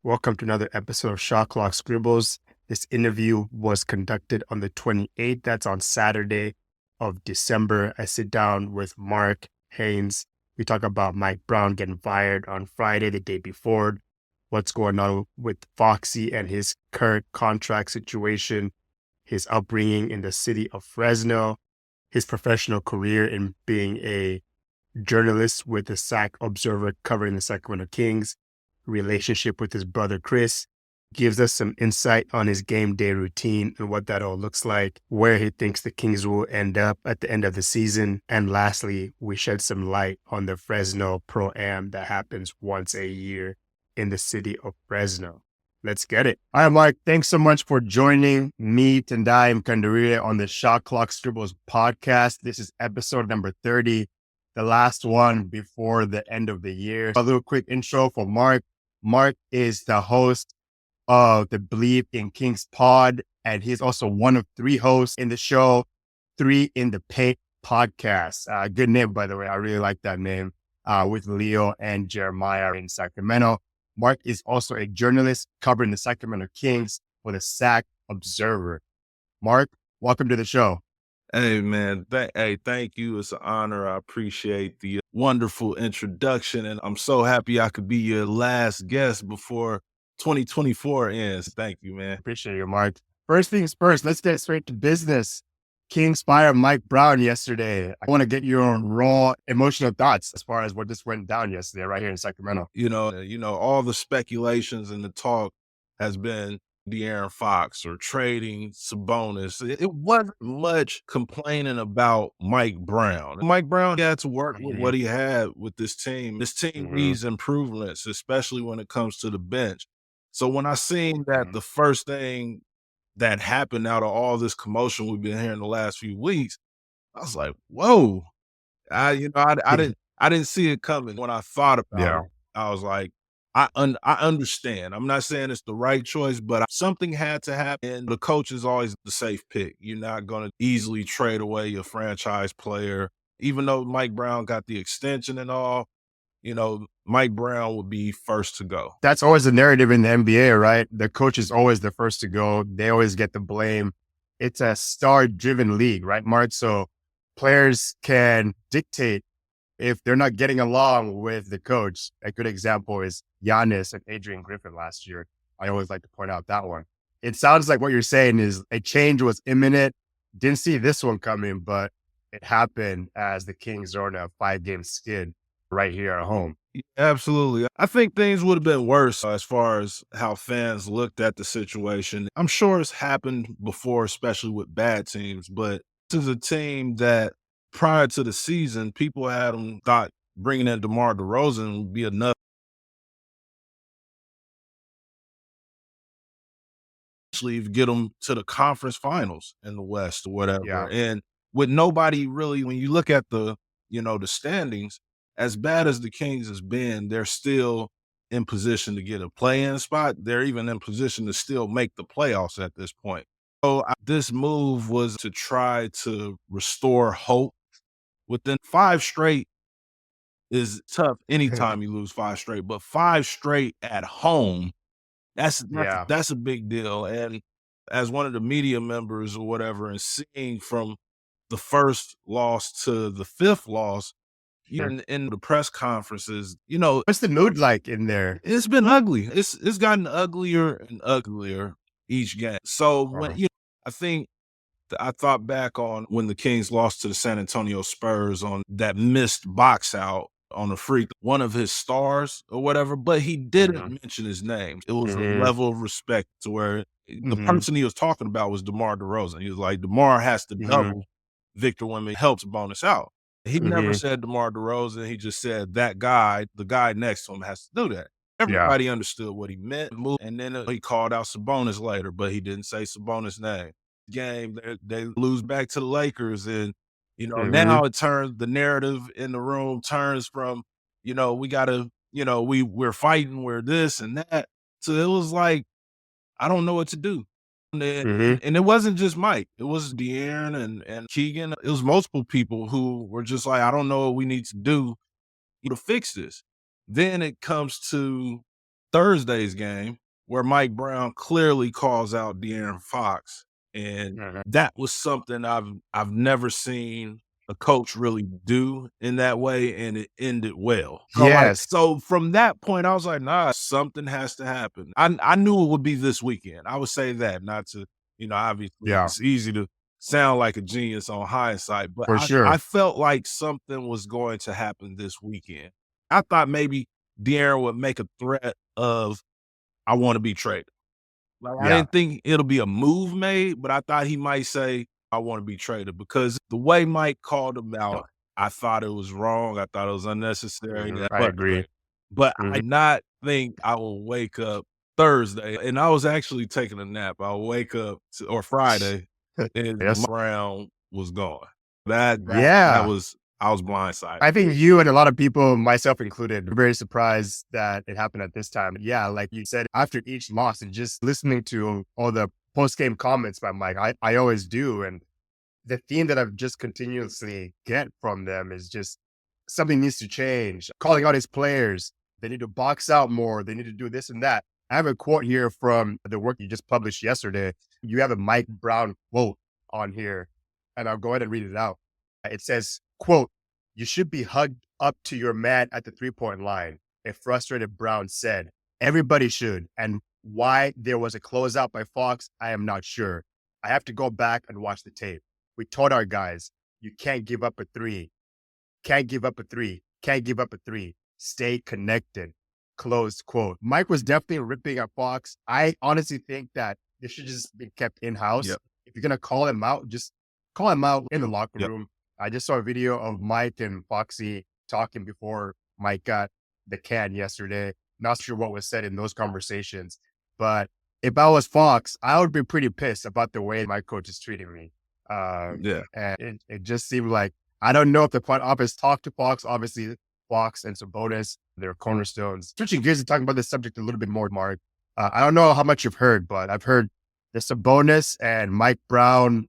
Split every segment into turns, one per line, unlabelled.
Welcome to another episode of Shot Clock Scribbles. This interview was conducted on the 28th. That's on Saturday of December. I sit down with Mark Haynes. We talk about Mike Brown getting fired on Friday, the day before, what's going on with Foxy and his current contract situation, his upbringing in the city of Fresno, his professional career in being a journalist with the Sac Observer covering the Sacramento Kings, relationship with his brother Chris, gives us some insight on his game day routine and what that all looks like, where he thinks the Kings will end up at the end of the season. And lastly, we shed some light on the Fresno Pro-Am that happens once a year in the city of Fresno. Let's get it. All right, Mark, thanks so much for joining me, Tendai Mkandarire, on the Shot Clock Scribbles podcast. This is episode number 30, the last one before the end of the year. A little quick intro for Mark. Mark is the host of the Believe in Kings pod, and he's also one of three hosts in the show, Three in the Paint podcast. Good name, by the way. I really like that name, with Leo and Jeremiah in Sacramento. Mark is also a journalist covering the Sacramento Kings for the Sac Observer. Mark, welcome to the show.
Hey, man. Thank you. It's an honor. I appreciate the wonderful introduction, and I'm so happy I could be your last guest before 2024 ends. Thank you, man.
Appreciate you, Mark. First things first, let's get straight to business. Kings fired Mike Brown yesterday. I want to get your raw emotional thoughts as far as what just went down yesterday right here in Sacramento.
You know, all the speculations and the talk has been De'Aaron Fox or trading Sabonis. It wasn't much complaining about Mike Brown. Mike Brown had to work with what he had with this team. This team needs improvements, especially when it comes to the bench. So when I seen that the first thing that happened out of all this commotion we've been hearing the last few weeks, I was like, whoa. I didn't see it coming. When I thought about it, I was like, I understand. I'm not saying it's the right choice, but something had to happen. And the coach is always the safe pick. You're not going to easily trade away your franchise player. Even though Mike Brown got the extension and all, Mike Brown would be first to go.
That's always the narrative in the NBA, right? The coach is always the first to go. They always get the blame. It's a star-driven league, right, Mark? So players can dictate if they're not getting along with the coach. A good example is Giannis and Adrian Griffin last year. I always like to point out that one. It sounds like what you're saying is a change was imminent. Didn't see this one coming, but it happened as the Kings are on a 5-game skid right here at home.
Yeah, absolutely. I think things would have been worse as far as how fans looked at the situation. I'm sure it's happened before, especially with bad teams, but this is a team that prior to the season, people had them thought bringing in DeMar DeRozan would be enough to get them to the conference finals in the West or whatever.
Yeah.
And with nobody really, when you look at the standings, as bad as the Kings has been, they're still in position to get a play-in spot. They're even in position to still make the playoffs at this point. So this move was to try to restore hope. Within 5 straight is tough anytime you lose 5 straight, but 5 straight at home, that's a big deal. And as one of the media members or whatever, and seeing from the first loss to the 5th loss, even in the press conferences,
what's the mood like in there?
It's been ugly. It's gotten uglier and uglier each game. So when I think I thought back on when the Kings lost to the San Antonio Spurs on that missed box out on a freak, one of his stars or whatever, but he didn't mention his name. It was a level of respect to where the person he was talking about was DeMar DeRozan. He was like, DeMar has to double Victor when it helps bonus out. He never said DeMar DeRozan. He just said that guy, the guy next to him, has to do that. Everybody understood what he meant. And then he called out Sabonis later, but he didn't say Sabonis' name. Game, they lose back to the Lakers, and now it turns, the narrative in the room turns from we gotta we're fighting, we're this and that, so it was like I don't know what to do. And it wasn't just Mike, it was De'Aaron and Keegan. It was multiple people who were just like, I don't know what we need to do to fix this. Then it comes to Thursday's game where Mike Brown clearly calls out De'Aaron Fox, and
Mhm.
that was something I've never seen a coach really do in that way, and it ended well.
Yes.
So from that point, I was like, "Nah, something has to happen." I knew it would be this weekend. I would say that, not to, obviously,
Yeah,
it's easy to sound like a genius on hindsight, but
for
I
sure.
felt like something was going to happen this weekend. I thought maybe De'Aaron would make a threat of, "I wanna be traded." Like, I
Yeah.
didn't think it'll be a move made, but I thought he might say, "I wanna be traded," because the way Mike called him out, I thought it was wrong, I thought it was unnecessary,
Mhm. I agree.
I
Mhm.
did not think I will wake up Thursday, and I was actually taking a nap. I'll wake up or Friday, and
Yes.
Brown was gone. That
Yeah.
was I was blindsided.
I think you and a lot of people, myself included, were very surprised that it happened at this time. Yeah, like you said, after each loss and just listening to all the post-game comments by Mike, I always do. And the theme that I've just continuously get from them is just something needs to change. Calling out his players. They need to box out more. They need to do this and that. I have a quote here from the work you just published yesterday. You have a Mike Brown quote on here, and I'll go ahead and read it out. It says, quote, "You should be hugged up to your man at the 3-point line," a frustrated Brown said. "Everybody should. And why there was a closeout by Fox, I am not sure. I have to go back and watch the tape. We taught our guys, you can't give up a three. Can't give up a three. Can't give up a three. Stay connected." Closed quote. Mike was definitely ripping at Fox. I honestly think that this should just be kept in house.
Yep,
If you're gonna call him out, just call him out in the locker
yep.
room. I just saw a video of Mike and Foxy talking before Mike got the can yesterday. Not sure what was said in those conversations, but if I was Fox, I would be pretty pissed about the way my coach is treating me.
Yeah.
And it just seemed like I don't know if the front office talked to Fox. Obviously, Fox and Sabonis, they're cornerstones. Switching gears and talking about this subject a little bit more, Mark. I don't know how much you've heard, but I've heard the Sabonis and Mike Brown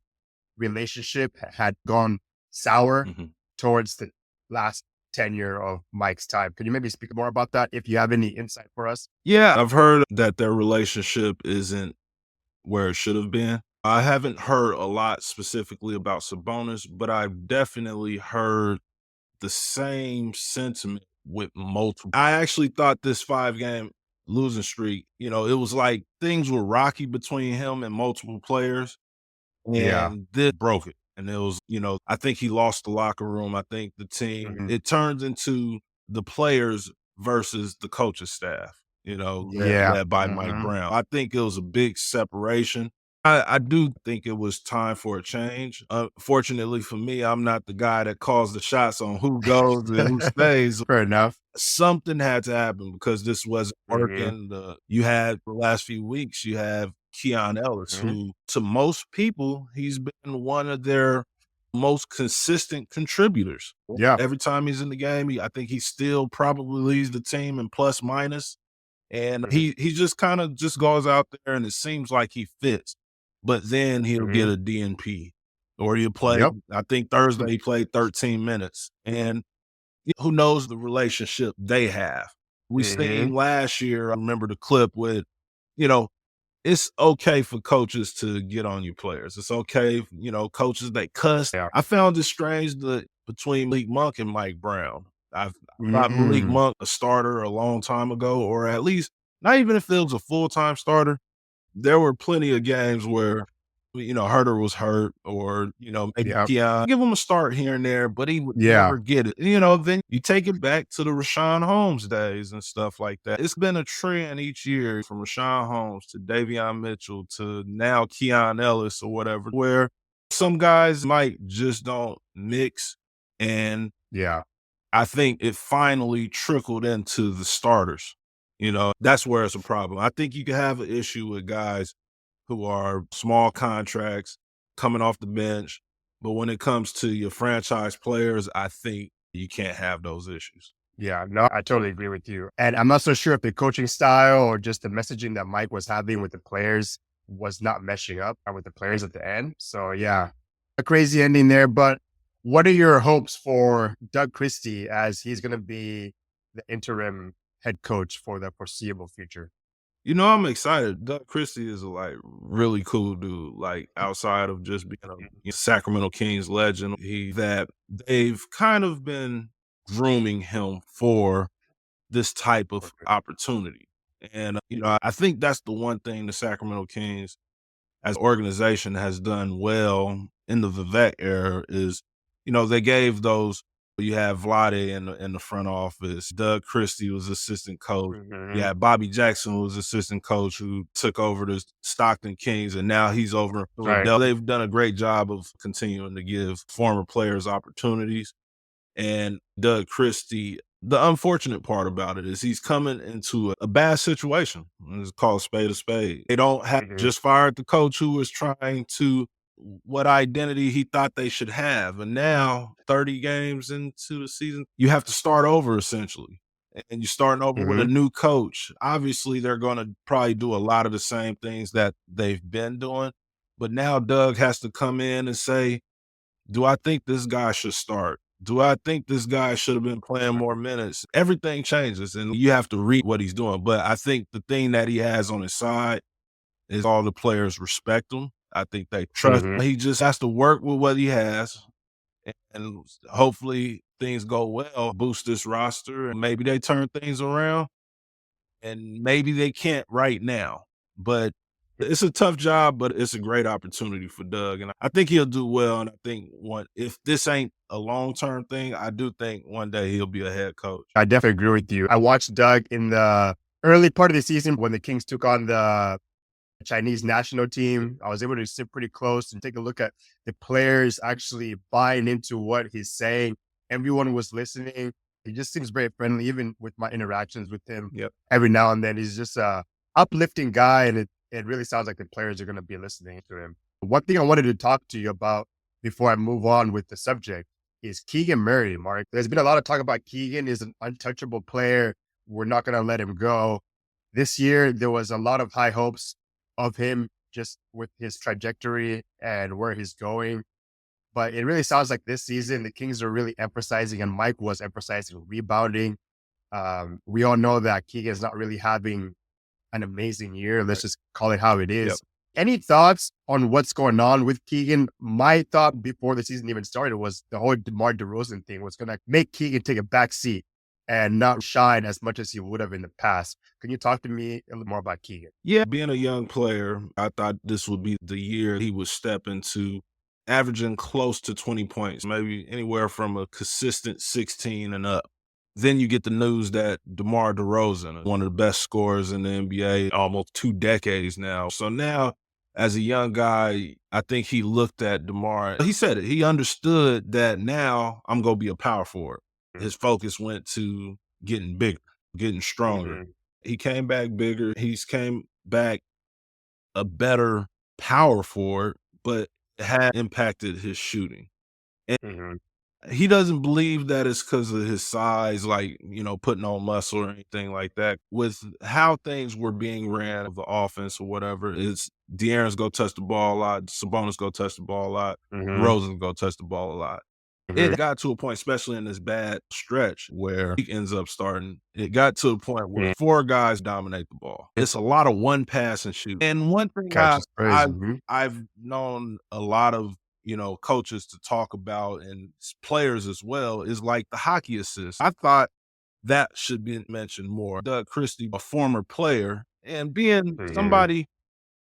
relationship had gone sour
Mhm.
towards the last tenure of Mike's time. Can you maybe speak more about that if you have any insight for us?
Yeah, I've heard that their relationship isn't where it should have been. I haven't heard a lot specifically about Sabonis, but I've definitely heard the same sentiment with multiple. I actually thought this 5-game losing streak, it was like things were rocky between him and multiple players,
Yeah.
and this broke it. And it was, I think he lost the locker room. I think the team,
Mhm.
it turns into the players versus the coaching staff,
Yeah.
led by Mike
Mhm.
Brown. I think it was a big separation. I do think it was time for a change. Fortunately for me, I'm not the guy that calls the shots on who goes and who stays.
Fair enough.
Something had to happen because this wasn't
Mhm.
working. You had the last few weeks, you have Keon Ellis,
Mhm.
who to most people, he's been one of their most consistent contributors.
Yeah.
Every time he's in the game, I think he still probably leads the team in plus minus. And
Mhm.
he just kind of just goes out there and it seems like he fits. But then he'll get
Mhm.
a DNP or he'll play.
Yep.
I think Thursday he played 13 minutes. And who knows the relationship they have. We
Mhm.
seen last year, I remember the clip with, you know, it's okay for coaches to get on your players. It's okay, coaches that cuss.
Yeah.
I found it strange that between Malik Monk and Mike Brown. I thought Malik
Mm.
Monk a starter a long time ago, or at least not even if it was a full-time starter. There were plenty of games where, Herter was hurt or, maybe
Yep.
Keon, give him a start here and there, but he would
Yeah.
never get it. Then you take it back to the Rashawn Holmes days and stuff like that. It's been a trend each year from Rashawn Holmes to Davion Mitchell to now Keon Ellis or whatever, where some guys might just don't mix. And
Yeah.
I think it finally trickled into the starters. That's where it's a problem. I think you can have an issue with guys who are small contracts coming off the bench. But when it comes to your franchise players, I think you can't have those issues.
Yeah, no, I totally agree with you. And I'm not so sure if the coaching style or just the messaging that Mike was having with the players was not meshing up with the players at the end. So yeah, a crazy ending there. But what are your hopes for Doug Christie as he's going to be the interim head coach for the foreseeable future?
I'm excited. Doug Christie is a really cool dude. Like outside of just being a Sacramento Kings legend, they've kind of been grooming him for this type of opportunity. And I think that's the one thing the Sacramento Kings as an organization has done well in the Vivek era is, they gave those. You have Vlade in the front office. Doug Christie was assistant coach. Yeah, Bobby Jackson was assistant coach who took over the Stockton Kings, and now he's over in
Right.
Philadelphia. They've done a great job of continuing to give former players opportunities. And Doug Christie, the unfortunate part about it is he's coming into a bad situation. It's called spade a spade. They don't have just fired the coach who was trying to what identity he thought they should have. And now 30 games into the season, you have to start over essentially. And you're starting over with a new coach. Obviously, they're going to probably do a lot of the same things that they've been doing. But now Doug has to come in and say, do I think this guy should start? Do I think this guy should have been playing more minutes? Everything changes and you have to read what he's doing. But I think the thing that he has on his side is all the players respect him. I think they trust him. He just has to work with what he has and hopefully things go well, boost this roster, and maybe they turn things around. And maybe they can't right now. But it's a tough job, but it's a great opportunity for Doug, and I think he'll do well. And I think if this ain't a long-term thing, I do think one day he'll be a head coach.
I definitely agree with you. I watched Doug in the early part of the season when the Kings took on the Chinese national team. I was able to sit pretty close and take a look at the players actually buying into what he's saying. Everyone was listening. He just seems very friendly, even with my interactions with him.
Yep.
Every now and then, he's just a uplifting guy, and it really sounds like the players are going to be listening to him. One thing I wanted to talk to you about before I move on with the subject is Keegan Murray, Mark. There's been a lot of talk about Keegan is an untouchable player. We're not going to let him go. This year, there was a lot of high hopes of him just with his trajectory and where he's going. But it really sounds like this season, the Kings are really emphasizing, and Mike was emphasizing rebounding. We all know that Keegan is not really having an amazing year. Let's just call it how it is.
Yep.
Any thoughts on what's going on with Keegan? My thought before the season even started was the whole DeMar DeRozan thing was going to make Keegan take a back seat and not shine as much as he would have in the past. Can you talk to me a little more about Keegan?
Yeah, being a young player, I thought this would be the year he would step into averaging close to 20 points, maybe anywhere from a consistent 16 and up. Then you get the news that DeMar DeRozan, one of the best scorers in the NBA, almost 2 decades now. So now, as a young guy, I think he looked at DeMar. He said it. He understood that now I'm going to be a power forward. His focus went to getting bigger, getting stronger. He came back bigger. He's came back a better power forward, but it had impacted his shooting. And he doesn't believe that it's because of his size, putting on muscle or anything like that. With how things were being ran of the offense or whatever, it's De'Aaron's go touch the ball a lot, Sabonis go touch the ball a lot, Rosen go touch the ball a lot. It got to a point, especially in this bad stretch where he ends up starting. It got to a point where 4 guys dominate the ball. It's a lot of one pass and shoot. And one thing I've known a lot of coaches to talk about and players as well is like the hockey assist. I thought that should be mentioned more. Doug Christie, a former player, and being somebody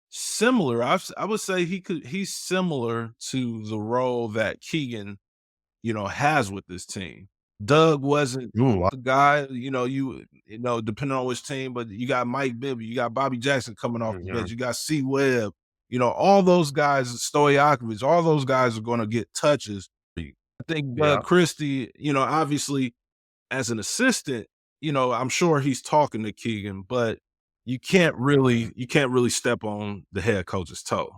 similar, I would say he's similar to the role that Keegan has with this team. Doug wasn't the guy, depending on which team, but you got Mike Bibby, you got Bobby Jackson coming off the bench, you got C. Webb, all those guys, Stojakovic, all those guys are going to get touches. I think Doug Christie, obviously as an assistant, I'm sure he's talking to Keegan, but you can't really step on the head coach's toe.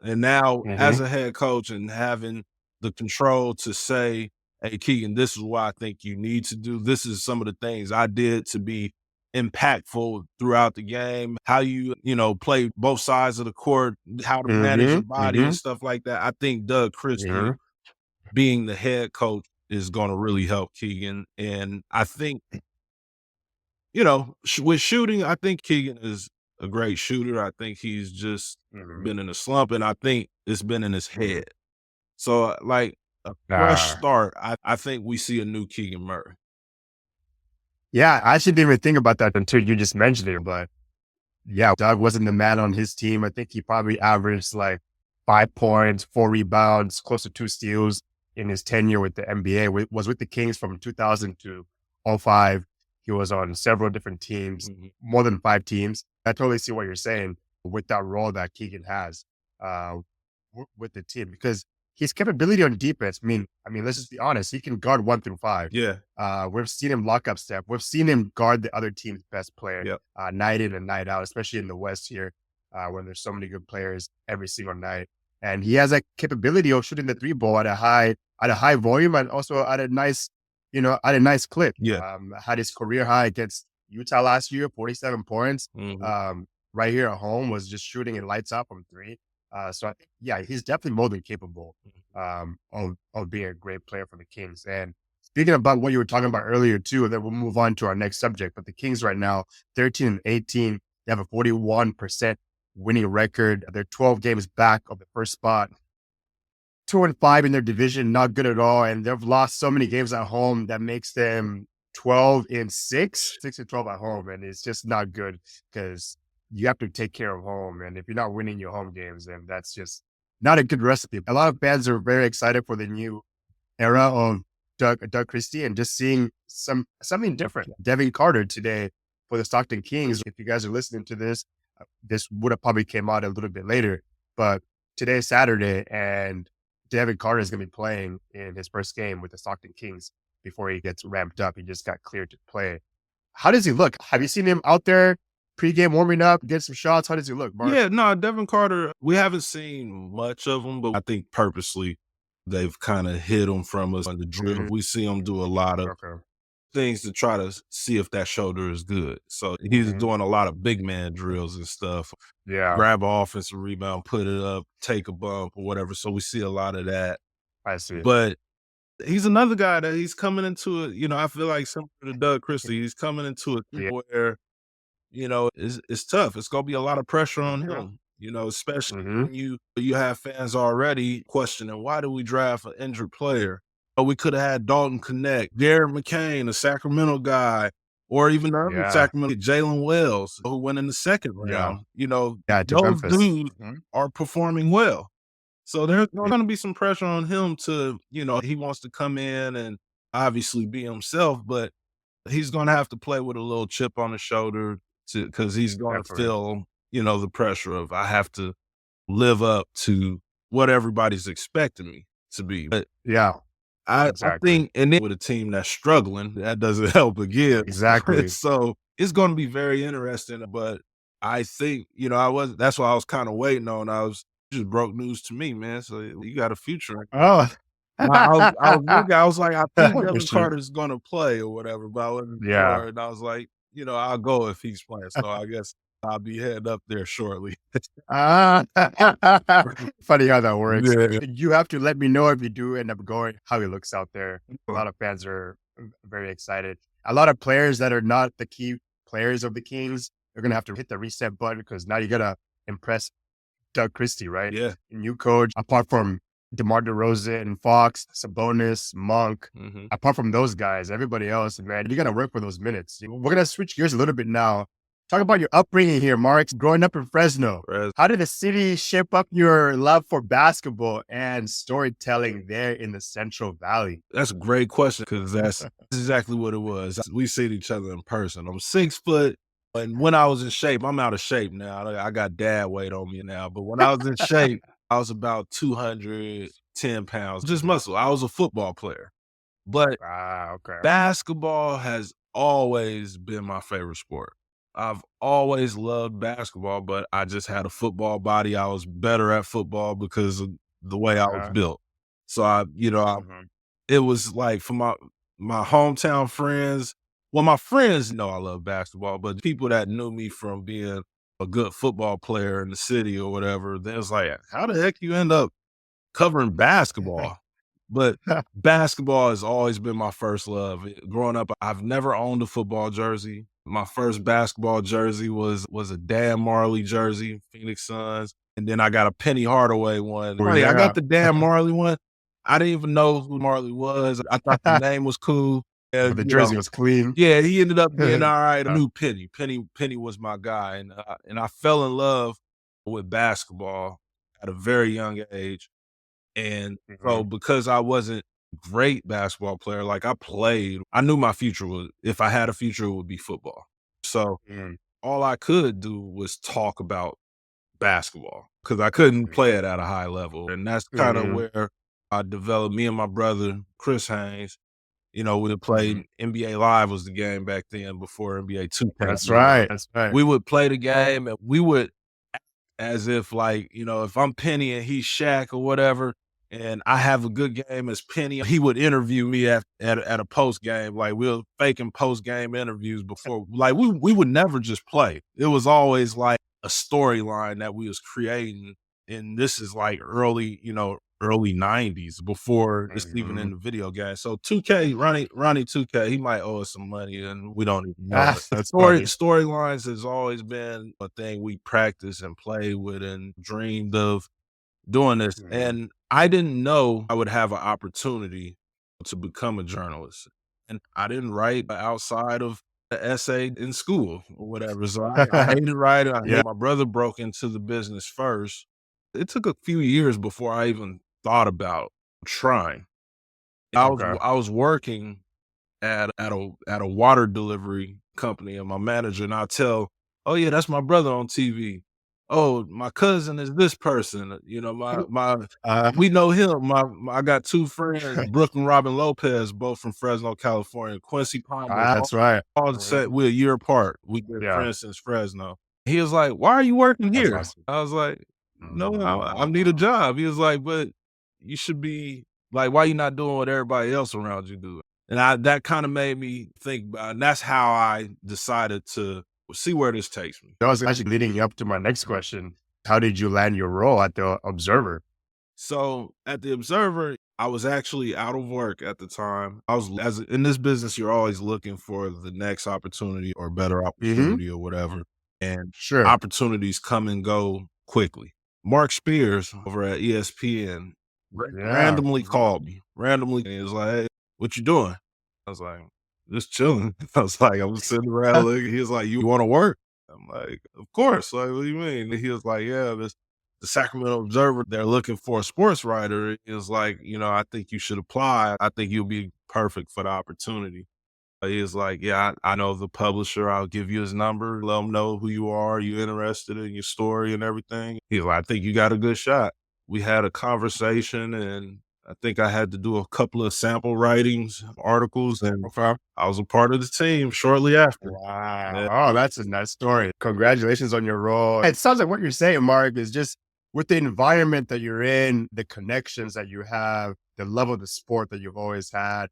And now as a head coach and having the control to say, hey, Keegan, this is what I think you need to do. This is some of the things I did to be impactful throughout the game, how you play both sides of the court, how to manage your body and stuff like that. I think Doug Christie being the head coach is going to really help Keegan. And I think with shooting, I think Keegan is a great shooter. I think he's just
Mhm,
been in a slump, and I think it's been in his
mhm.
head. So, like a fresh
Nah.
start, I think we see a new Keegan Murray.
Yeah, I actually didn't even think about that until you just mentioned it, but yeah, Doug wasn't the man on his team. I think he probably averaged like 5 points, 4 rebounds, close to 2 steals in his tenure with the NBA. Was with the Kings from 2000 to '05. He was on several different teams,
Mhm.
more than 5 teams. I totally see what you're saying with that role that Keegan has uh, with the team because his capability on defense. I mean, let's just be honest. He can guard 1 through 5.
Yeah.
We've seen him lock up step. We've seen him guard the other team's best player
Yep.
night in and night out, especially in the West here, when there's so many good players every single night. And he has that capability of shooting the 3 ball at a high volume and also at a nice clip.
Yeah.
Had his career high against Utah last year, 47 points.
Mhm.
Right here at home was just shooting and lights out from three. So I think, yeah, he's definitely more than capable of being a great player for the Kings. And speaking about what you were talking about earlier too, then we'll move on to our next subject. But the Kings right now, 13 and 18, they have a 41% winning record. They're 12 games back of the first spot. 2-5 in their division, not good at all. And they've lost so many games at home that makes them 12 and 6, 6 and 12 at home. And it's just not good because you have to take care of home. And if you're not winning your home games, then that's just not a good recipe. A lot of fans are very excited for the new era of Doug Christie and just seeing something different. Devin Carter today for the Stockton Kings. If you guys are listening to this, this would have probably came out a little bit later, but today is Saturday and Devin Carter is going to be playing in his first game with the Stockton Kings before he gets ramped up. He just got cleared to play. How does he look? Have you seen him out there pregame warming up, get some shots? How does he look, Mark?
Yeah, no, Devin Carter, we haven't seen much of him, but I think purposely they've kind of hid him from us on the drill.
Mhm.
We see him do a lot of
Okay.
things to try to see if that shoulder is good. So he's
Mhm.
doing a lot of big man drills and stuff.
Yeah,
Grab an offensive rebound, put it up, take a bump or whatever. So we see a lot of that.
I see.
But he's another guy that he's coming into it. I feel like similar to Doug Christie, he's coming into it
Yeah.
where it's tough. It's gonna be a lot of pressure on him, especially
Hmm.
when you have fans already questioning why do we draft an injured player? But we could have had Dalton Connect, Jared McCain, a Sacramento guy, or even the other
Yeah.
Sacramento, Jalen Wells, who went in the second
Yeah.
round.
Yeah. To
Those
Memphis.
dudes
Mhm.
are performing well. So there's gonna be some pressure on him to, he wants to come in and obviously be himself, but he's gonna have to play with a little chip on his shoulder because he's gonna
Definitely.
feel, the pressure of I have to live up to what everybody's expecting me to be. But
Yeah.
I
Exactly.
think and then with a team that's struggling, that doesn't help again.
Exactly.
So it's gonna be very interesting. But I think, that's what I was kind of waiting on. I was just broke news to me, man. So you got a future.
Oh.
I was looking, I was like, I think
For
Devin
sure.
Carter's gonna play or whatever, but I wasn't
Yeah.
sure, and I was like, I'll go if he's playing, so I guess I'll be heading up there shortly.
Ah, funny how that works.
Yeah.
You have to let me know if you do end up going, how he looks out there. A lot of fans are very excited. A lot of players that are not the key players of the Kings are going to have to hit the reset button because now you got to impress Doug Christie, right?
Yeah.
New coach, apart from DeMar DeRozan, Fox, Sabonis, Monk,
Mhm.
apart from those guys, everybody else, man, you got to work for those minutes. We're going to switch gears a little bit now. Talk about your upbringing here, Mark. Growing up in Fresno,
Whereas
how did the city shape up your love for basketball and storytelling there in the Central Valley?
that's a great question because that's exactly what it was. We seen each other in person. I'm 6 foot, and when I was in shape, I'm out of shape now. I got dad weight on me now, but when I was in shape, I was about 210 pounds, just
Mhm.
muscle. I was a football player, but
Ah, okay.
basketball has always been my favorite sport. I've always loved basketball, but I just had a football body. I was better at football because of the way I was
Uh-huh.
built. So
Mhm.
it was like for my hometown friends. Well, my friends know I love basketball, but people that knew me from being a good football player in the city or whatever, they was like, "How the heck you end up covering basketball?" But basketball has always been my first love. Growing up, I've never owned a football jersey. My first basketball jersey was a Dan Marley jersey, Phoenix Suns. And then I got a Penny Hardaway one.
Oh,
Funny, I
yeah.
got the Dan Marley one. I didn't even know who Marley was. I thought the name was cool.
But
And,
the jersey was clean.
yeah, he ended up being all right. I
Yeah.
knew Penny. Penny was my guy. And I fell in love with basketball at a very young age. And so
Mhm.
because I wasn't a great basketball player, like I played, I knew my future was, if I had a future, it would be football. So
Mm,
all I could do was talk about basketball because I couldn't play it at a high level. And that's kind of
mhm,
where I developed me and my brother, Chris Haynes. We would
mhm.
play NBA Live was the game back then before NBA 2K.
That's right. That's right.
We would play the game and we would as if like, if I'm Penny and he's Shaq or whatever, and I have a good game as Penny, he would interview me at a post game. Like we're faking post game interviews before. Like we would never just play. It was always like a storyline that we was creating. And this is like early 90s before it's even in
Mhm.
the video game. So 2K, Ronnie 2K, he might owe us some money and we don't even know
Ah,
it.
that's funny.
Storylines has always been a thing we practice and play with and dreamed of doing this.
Mhm.
And I didn't know I would have an opportunity to become a journalist. And I didn't write outside of the essay in school or whatever. So I hated writing.
Yeah.
My brother broke into the business first. It took a few years before I even thought about trying.
Okay.
I was working at a water delivery company, and my manager and I tell, "Oh yeah, that's my brother on TV. Oh, my cousin is this person. My
Uh,
we know him. I got two friends, Brooke and Robin Lopez, both from Fresno, California. Quincy Palmer,
that's right.
all the
Mhm.
same. We're a year apart. We've been
Yeah,
friends since Fresno." He was like, "Why are you working
that's
here?"
awesome.
I was like, "No, I need a
Mm.
job." He was like, "But you should be like, why you not doing what everybody else around you do?" And that kind of made me think about, and that's how I decided to see where this takes me.
That was actually leading up to my next question. How did you land your role at the Observer?
So at the Observer, I was actually out of work at the time. I was in this business, you're always looking for the next opportunity or better
Mhm.
opportunity or whatever. And
Sure.
opportunities come and go quickly. Mark Spears over at ESPN
Yeah.
randomly
Mhm.
called me. Randomly, and he was like, "Hey, what you doing?" I was like, "Just chilling." I was like, "I'm sitting around looking." He was like, "You want to work?" I'm like, "Of course." Like, what do you mean? And he was like, "Yeah, this the Sacramento Observer. They're looking for a sports writer." He was like, "I think you should apply. I think you'll be perfect for the opportunity." He was like, "Yeah, I know the publisher. I'll give you his number. Let him know who you are. You interested in your story and everything." He's like, "I think you got a good shot." We had a conversation, and I think I had to do a couple of sample writings, articles, and
Okay.
I was a part of the team shortly after.
Wow.
Yeah.
Oh, that's a nice story. Congratulations on your role. It sounds like what you're saying, Mark, is just with the environment that you're in, the connections that you have, the level of the sport that you've always had,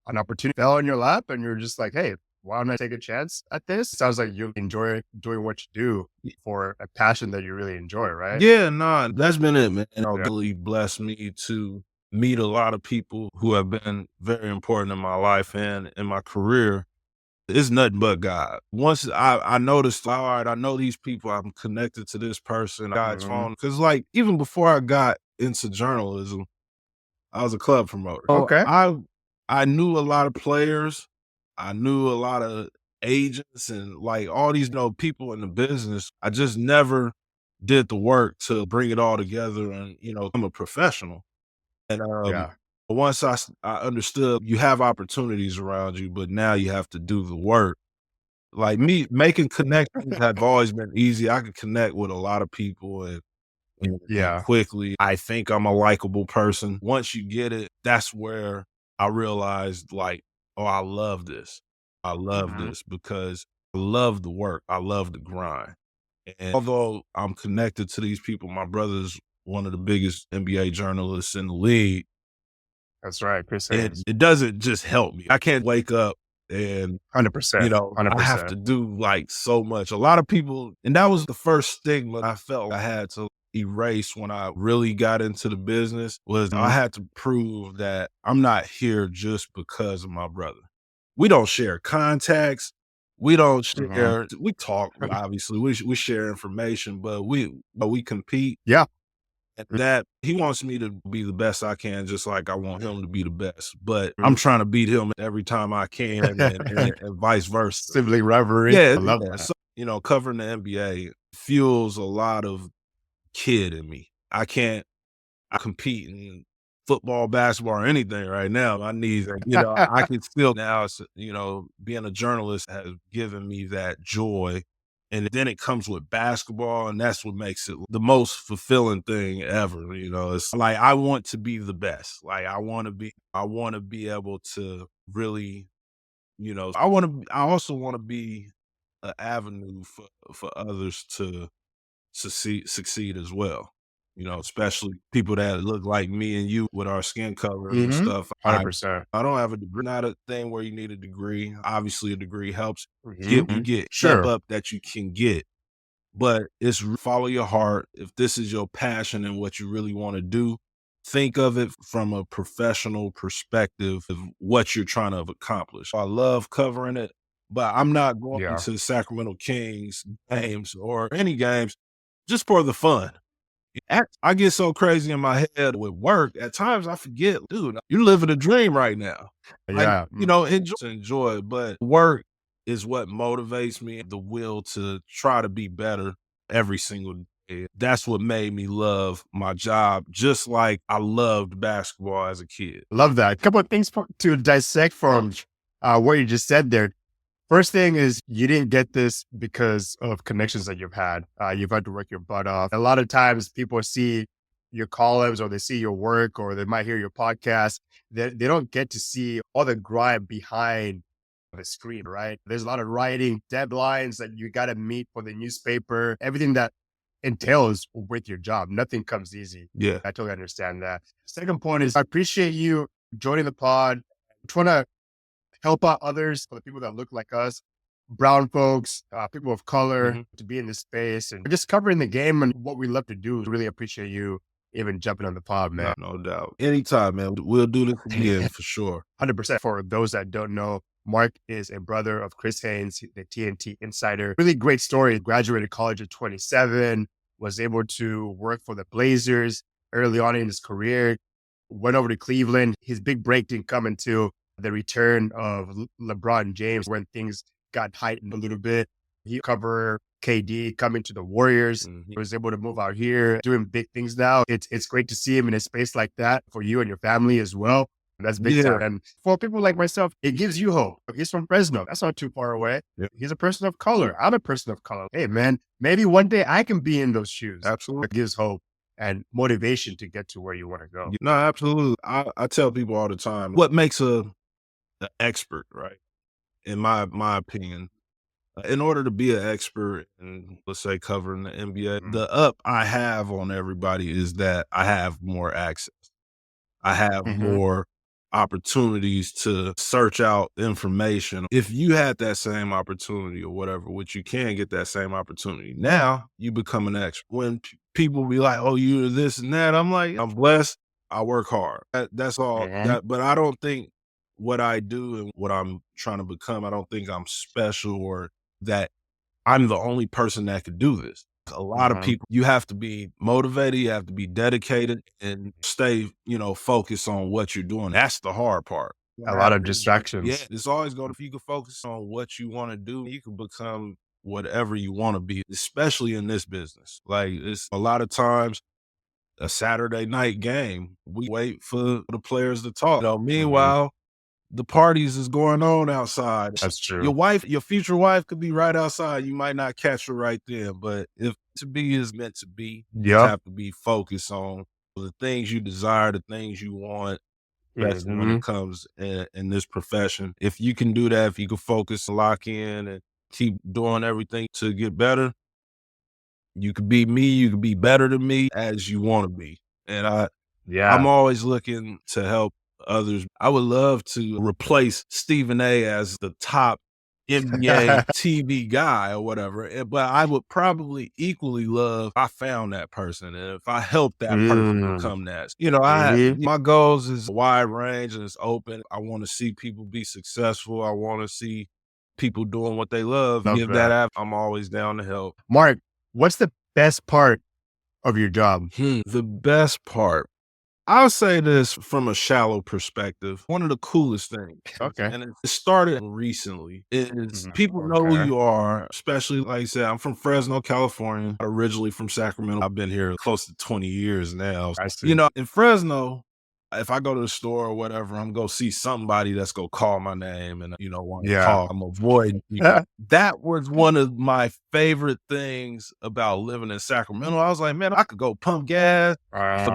an opportunity fell in your lap and you're just like, hey, why don't I take a chance at this? Sounds like you enjoy doing what you do for a passion that you really enjoy, right?
Yeah, nah, that's been it, man. And
Yeah.
really blessed me to meet a lot of people who have been very important in my life and in my career. It's nothing but God. Once I noticed, all right, I know these people, I'm connected to this person, God's
Mhm.
phone. Cause like even before I got into journalism, I was a club promoter. So
Okay.
I knew a lot of players. I knew a lot of agents and like all these people in the business. I just never did the work to bring it all together and I'm a professional. And
Yeah.
once I understood you have opportunities around you, but now you have to do the work. Like me making connections have always been easy. I could connect with a lot of people and
Yeah.
quickly. I think I'm a likable person. Once you get it, that's where I realized like, oh, I love this. I love
Mhm.
this because I love the work. I love the grind. And although I'm connected to these people, my brother's one of the biggest NBA journalists in the league.
That's right. Chris
It
Haynes.
it doesn't just help me. I can't wake up and
100%.
I have
100%.
to do like so much. A lot of people, and that was the first stigma I felt I had to erased when I really got into the business was I
Mhm.
had to prove that I'm not here just because of my brother. We don't share contacts. We don't
Mhm.
share. We talk, obviously. We share information, but we compete.
Yeah.
And that he wants me to be the best I can, just like I want him to be the best. But I'm
Mhm.
trying to beat him every time I can, and vice versa.
Sibling rivalry.
Yeah,
I love
yeah.
that.
So covering the NBA fuels a lot of kid in me. I compete in football, basketball, or anything right now. My knees are, I can still now, being a journalist has given me that joy. And then it comes with basketball, and that's what makes it the most fulfilling thing ever. It's like I want to be the best. Like I want to be able to really, I also want to be an avenue for others to succeed as well. Especially people that look like me and you with our skin colors and
Mhm.
stuff. I
100%.
I don't have a degree. Not a thing where you need a degree. Obviously, a degree helps
Mhm.
you get step
Sure.
up that you can get. But it's follow your heart. If this is your passion and what you really want to do, think of it from a professional perspective of what you're trying to accomplish. I love covering it, but I'm not going
Yeah.
to the Sacramento Kings games or any games just for the fun. I get so crazy in my head with work. At times I forget, dude, you're living a dream right now. Like,
Yeah.
enjoy it, but work is what motivates me, the will to try to be better every single day. That's what made me love my job, just like I loved basketball as a kid.
Love that. A couple of things to dissect from what you just said there. First thing is you didn't get this because of connections that you've had. You've had to work your butt off. A lot of times people see your columns or they see your work or they might hear your podcast. They don't get to see all the grind behind the screen, right? There's a lot of writing, deadlines that you got to meet for the newspaper, everything that entails with your job. Nothing comes easy.
Yeah.
I totally understand that. Second point is I appreciate you joining the pod. I'm trying to help out others, for the people that look like us, brown folks, people of color,
Mhm.
to be in this space and just covering the game and what we love to do. Really appreciate you even jumping on the pod, man.
No doubt. Anytime, man. We'll do this again for sure.
100%. For those that don't know, Mark is a brother of Chris Haynes, the TNT insider. Really great story. Graduated college at 27, was able to work for the Blazers early on in his career, went over to Cleveland. His big break didn't come until the return of LeBron James when things got heightened a little bit. He covered KD coming to the Warriors. He
Mhm.
was able to move out here, doing big things now. It's great to see him in a space like that for you and your family as well. That's big
Yeah.
time. And for people like myself, it gives you hope. He's from Fresno. That's not too far away.
Yeah.
He's a person of color. I'm a person of color. Hey, man, maybe one day I can be in those shoes.
Absolutely.
It gives hope and motivation to get to where you want to go.
No, absolutely. I tell people all the time what makes a expert, right? In my opinion, in order to be an expert in, let's say, covering the NBA,
Mhm.
the up I have on everybody is that I have more access. I have
Mhm.
more opportunities to search out information. If you had that same opportunity or whatever, which you can get that same opportunity, now you become an expert. When people be like, "Oh, you're this and that," I'm like, "I'm blessed. I work hard." That's all.
Mhm.
But I don't think what I do and what I'm trying to become. I don't think I'm special or that I'm the only person that could do this. A lot of
Mhm.
people, you have to be motivated, you have to be dedicated and stay, focused on what you're doing. That's the hard part.
A lot of
Yeah,
distractions.
it's always going, if you can focus on what you want to do, you can become whatever you want to be, especially in this business. Like, it's a lot of times a Saturday night game, we wait for the players to talk.
Mhm.
Meanwhile, the parties is going on outside.
That's true.
Your future wife could be right outside. You might not catch her right then, but if to be is meant to be, you just
Yep.
have to be focused on the things you desire, the things you want, especially when it
Mhm.
comes in this profession. If you can do that, if you can focus and lock in and keep doing everything to get better, you could be me, you could be better than me as you want to be. And I'm
Yeah.
always looking to help others. I would love to replace Stephen A as the top NBA TV guy or whatever, but I would probably equally love if I found that person and if I helped that person
Mm.
become that.
Mhm.
My goals is wide range and it's open. I want to see people be successful. I want to see people doing what they love.
Love
Give that
that.
app. I'm always down to help.
Mark, what's the best part of your job?
The best part. I'll say this from a shallow perspective. One of the coolest things,
Okay.
and it started recently, is
Mhm.
people know who
Okay.
you are, especially like I said, I'm from Fresno, California, originally from Sacramento. I've been here close to 20 years now.
I see.
In Fresno, if I go to the store or whatever, I'm gonna see somebody that's gonna call my name and want to
Yeah.
talk. I'm avoiding people. That was one of my favorite things about living in Sacramento. I was like, man, I could go pump gas. I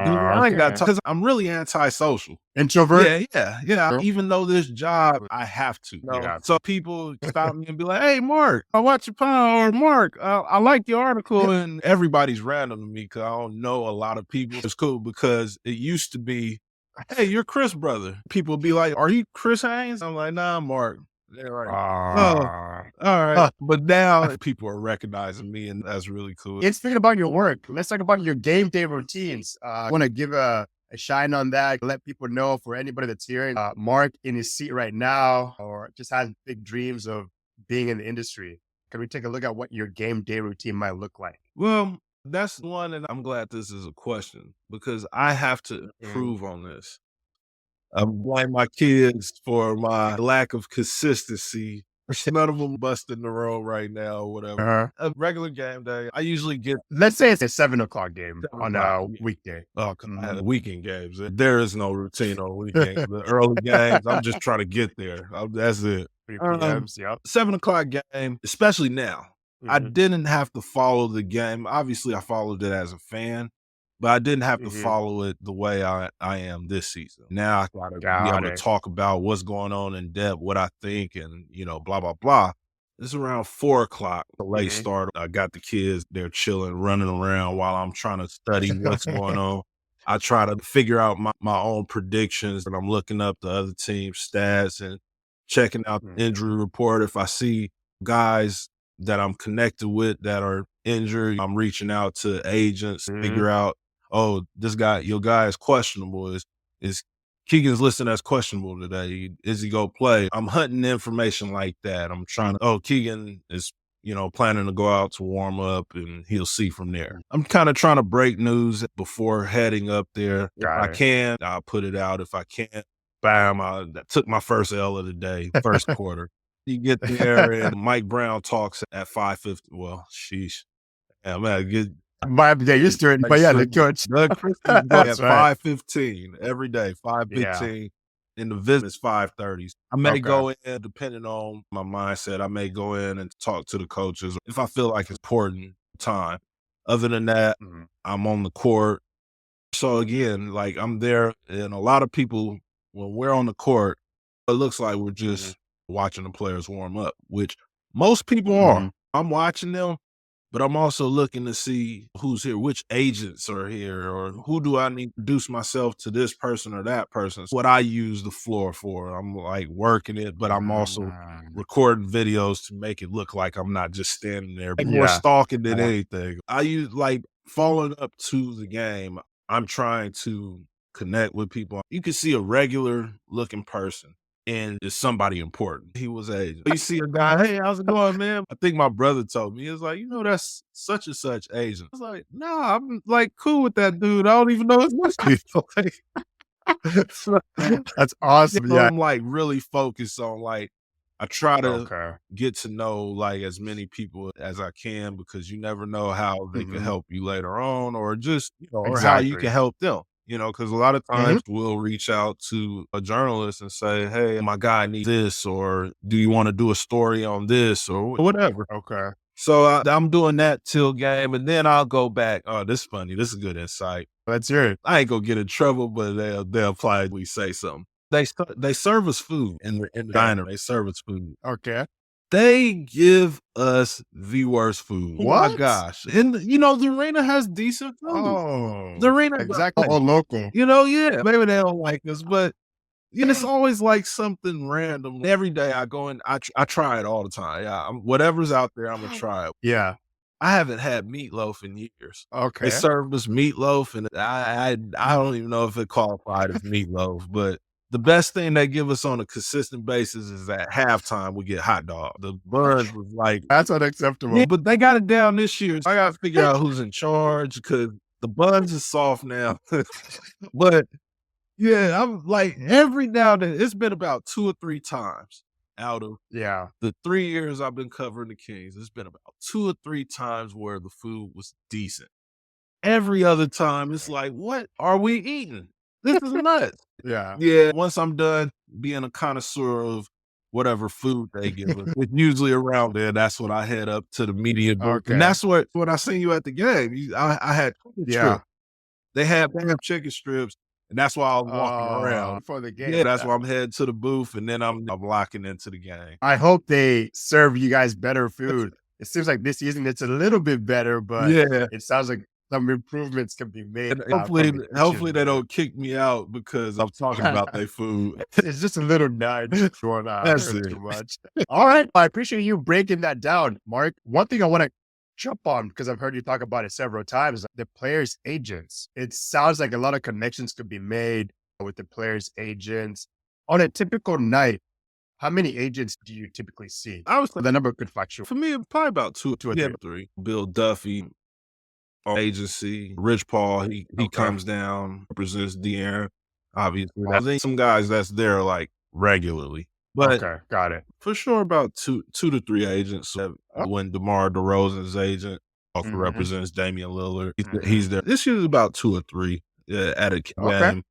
ain't got
Okay.
to because I'm really antisocial.
Introvert?
Yeah. Even though this job, I have to.
You have
So people stop me and be like, "Hey, Mark, I watch your pod," or "Mark, I like your article." And everybody's random to me because I don't know a lot of people. It's cool because it used to be, "Hey, you're Chris' brother." People would be like, "Are you Chris Haynes?" I'm like, "Nah, I'm Mark." They're like, "Oh, all right." But now people are recognizing me, and that's really cool.
It's speaking about your work. Let's talk about your game day routines. I want to give a shine on that. Let people know for anybody that's hearing Mark in his seat right now or just has big dreams of being in the industry. Can we take a look at what your game day routine might look like?
Well, that's one, and I'm glad this is a question because I have to
Mm.
improve on this. I blame my kids for my lack of consistency. None of them busting the road right now or whatever.
Uh-huh.
A regular game day, I usually get
Let's say it's a 7 o'clock game
7
on
o'clock.
a weekday.
Oh, 'cause I
Mhm.
had weekend games. There is no routine on weekends. The early games, I'm just trying to get there. That's it.
3 p.m.s. Yep.
7 o'clock game, especially now. I
Hmm.
didn't have to follow the game. Obviously, I followed it as a fan, but I didn't have to
Hmm.
follow it the way I am this season. Now I gotta be
Got
able to
it.
talk about what's going on in depth, what I think, and blah blah blah. It's around 4 o'clock, the late
Hmm.
start. I got the kids, they're chilling, running around while I'm trying to study what's going on. I try to figure out my own predictions, and I'm looking up the other team's stats and checking out the injury report. If I see guys that I'm connected with that are injured, I'm reaching out to agents,
Hmm.
figure out, oh, your guy is questionable. Is Keegan's listed as questionable today? Is he go play? I'm hunting information like that. I'm trying to, oh, Keegan is, planning to go out to warm up and he'll see from there. I'm kind of trying to break news before heading up there. If
Got
I
it.
can, I'll put it out. If I can't, bam, I took my first L of the day, first quarter. You get there and Mike Brown talks at 5:50. Well, sheesh. Yeah, man,
Might have to get used to it,
like,
but yeah,
so
the coach.
Doug Christie's going
That's
at
right.
5:15 every day,
Yeah.
5:15, and the visit is 5:30. I may
Okay.
go in, depending on my mindset, I may go in and talk to the coaches if I feel like it's important time. Other than that,
Mhm.
I'm on the court. So again, like I'm there, and a lot of people, when we're on the court, it looks like we're
Mhm.
just watching the players warm up, which most people are.
Mhm.
I'm watching them, but I'm also looking to see who's here, which agents are here, or who do I need to introduce myself to this person or that person. It's what I use the floor for. I'm like working it, but I'm also recording videos to make it look like I'm not just standing there. Like more
Yeah.
stalking than anything. I use like following up to the game. I'm trying to connect with people. You can see a regular looking person and it's somebody important. He was agent. You see a guy, hey, how's it going, man? I think my brother told me, he was like, that's such and such agent. I was like, no, I'm like cool with that dude. I don't even know his name. Like, so,
That's awesome. Yeah.
I'm like really focused on like, I try to
Okay.
get to know like as many people as I can because you never know how they can
Mhm.
help you later on or just, or how you can
Exactly.
help them. Because a lot of
Mhm.
times we'll reach out to a journalist and say, hey, my guy needs this, or do you want to do a story on this, or whatever.
Okay.
So I'm doing that till game, and then I'll go back. Oh, this is funny. This is good insight.
Let's hear it.
I ain't gonna get in trouble, but they'll probably say something. They serve us food in the
Okay.
diner. They serve us food.
Okay.
They give us the worst food. Oh my
What?
gosh. And the arena has decent food.
Oh,
The arena,
exactly. All local.
yeah, maybe they don't like us, but And it's always like something random. Every day I go in, I try it all the time. Yeah, whatever's out there, I'm gonna try it.
Yeah.
I haven't had meatloaf in years. They
Okay.
served us meatloaf, and I don't even know if it qualified as meatloaf, but the best thing they give us on a consistent basis is at halftime, we get hot dog. The buns was like,
That's unacceptable.
yeah, but they got it down this year. So I gotta figure out who's in charge because the buns is soft now. But yeah, I'm like every now and then, it's been about 2 or 3 times out of
Yeah.
the 3 years I've been covering the Kings. It's been about 2 or 3 times where the food was decent. Every other time, it's like, "What are we eating? This is nuts."
Yeah.
Yeah, once I'm done being a connoisseur of whatever food they give us, it's usually around there, that's when I head up to the media booth, and
Okay.
that's what when I seen you at the game, I had chicken
Yeah.
strips. They have chicken strips, and that's why I was walking around.
For the
Yeah,
game.
that's why I'm heading to the booth, and then I'm locking into the game.
I hope they serve you guys better food. It seems like this season it's a little bit better, but
Yeah.
it sounds like some improvements can be made.
And
From the
hopefully
kitchen.
they don't kick me out because I'm talking about their food.
It's just a little nudge. Don't
That's
hurt
it.
too much. All right. I appreciate you breaking that down, Mark. One thing I want to jump on, because I've heard you talk about it several times, the players' agents. It sounds like a lot of connections could be made with the players' agents. On a typical night, how many agents do you typically see?
I was
The number could fluctuate.
for me, probably about two or
Yeah.
three. Bill Duffy, our agency, Rich Paul, he
Okay.
comes down, represents De'Aaron, obviously. I think some guys that's there like regularly. But
Okay, got it.
for sure about two to three agents. So when DeMar DeRozan's agent also
Mhm.
represents Damian Lillard,
Mhm.
he's there. This year's about 2 or 3 at a
Okay.
game.